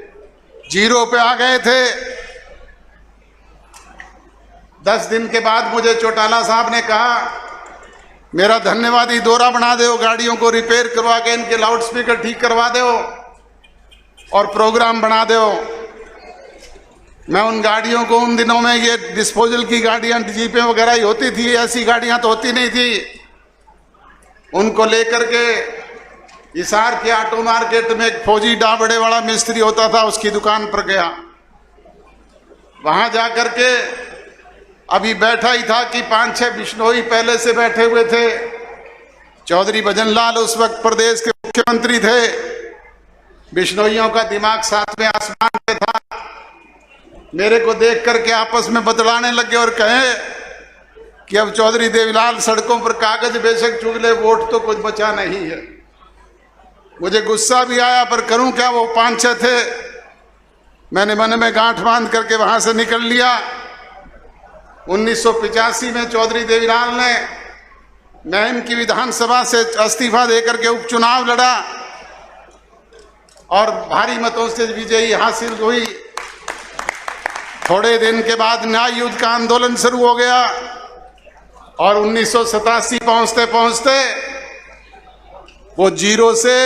0 पे आ गए थे। 10 दिन के बाद मुझे चौटाला साहब ने कहा, मेरा धन्यवादी दौरा बना दो, गाड़ियों को रिपेयर करवा के इनके लाउडस्पीकर ठीक करवा दो और प्रोग्राम बना दो। मैं उन गाड़ियों को, उन दिनों में ये डिस्पोजल की गाड़ियां जीपें वगैरह ही होती थी, ऐसी गाड़ियां तो होती नहीं थी, उनको लेकर के हिसार के ऑटो मार्केट में एक फौजी डाबड़े वाला मिस्त्री होता था, उसकी दुकान पर गया। वहां जाकर के अभी बैठा ही था कि 5-6 बिश्नोई पहले से बैठे हुए थे। चौधरी भजनलाल उस वक्त प्रदेश के मुख्यमंत्री थे। बिश्नोइयों का दिमाग 7वें आसमान पे था। मेरे को देख करके आपस में बतलाने लगे और कहे कि अब चौधरी देवीलाल सड़कों पर कागज बेशक चुग ले, वोट तो कुछ बचा नहीं है। मुझे गुस्सा भी आया, पर करूं क्या, वो 5-6 थे। मैंने मन में गांठ बांध करके वहां से निकल लिया। 1985 में चौधरी देवीलाल ने मैन की विधानसभा से इस्तीफा देकर के उपचुनाव लड़ा और भारी मतों से विजयी हासिल हुई। थोड़े दिन के बाद न्याय युद्ध का आंदोलन शुरू हो गया और 1987 पहुंचते पहुंचते वो 0 से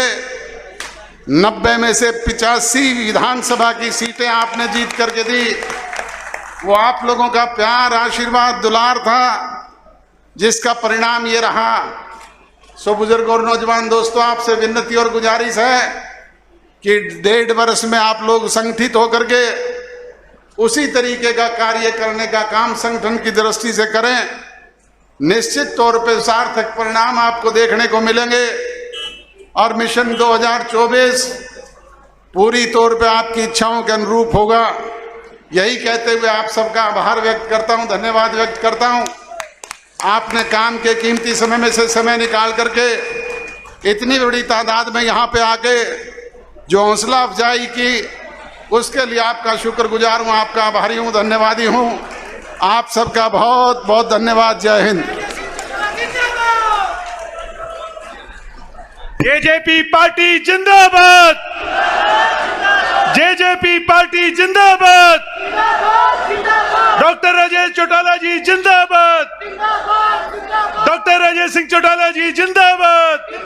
90 में से 85 विधानसभा की सीटें आपने जीत करके दी। वो आप लोगों का प्यार, आशीर्वाद, दुलार था, जिसका परिणाम ये रहा। सो बुजुर्ग और नौजवान दोस्तों, आपसे विनती और गुजारिश है कि 1.5 वर्ष में आप लोग संगठित होकर के उसी तरीके का कार्य करने का काम संगठन की दृष्टि से करें। निश्चित तौर पे सार्थक परिणाम आपको देखने को मिलेंगे और मिशन 2024 पूरी तौर पे आपकी इच्छाओं के अनुरूप होगा। यही कहते हुए आप सबका आभार व्यक्त करता हूं, धन्यवाद व्यक्त करता हूं। आपने काम के कीमती समय में से समय निकाल करके इतनी बड़ी तादाद में यहाँ पे आके जो हौसला अफजाई की, उसके लिए आपका शुक्रगुजार हूँ, आपका आभारी हूँ, धन्यवादी हूँ। आप सबका बहुत बहुत धन्यवाद। जय हिंद। जेजेपी पार्टी जिंदाबाद, जेजेपी पार्टी जिंदाबाद, डॉक्टर राजेश चौटाला जी जिंदाबाद, डॉक्टर राजेश सिंह चौटाला जी जिंदाबाद।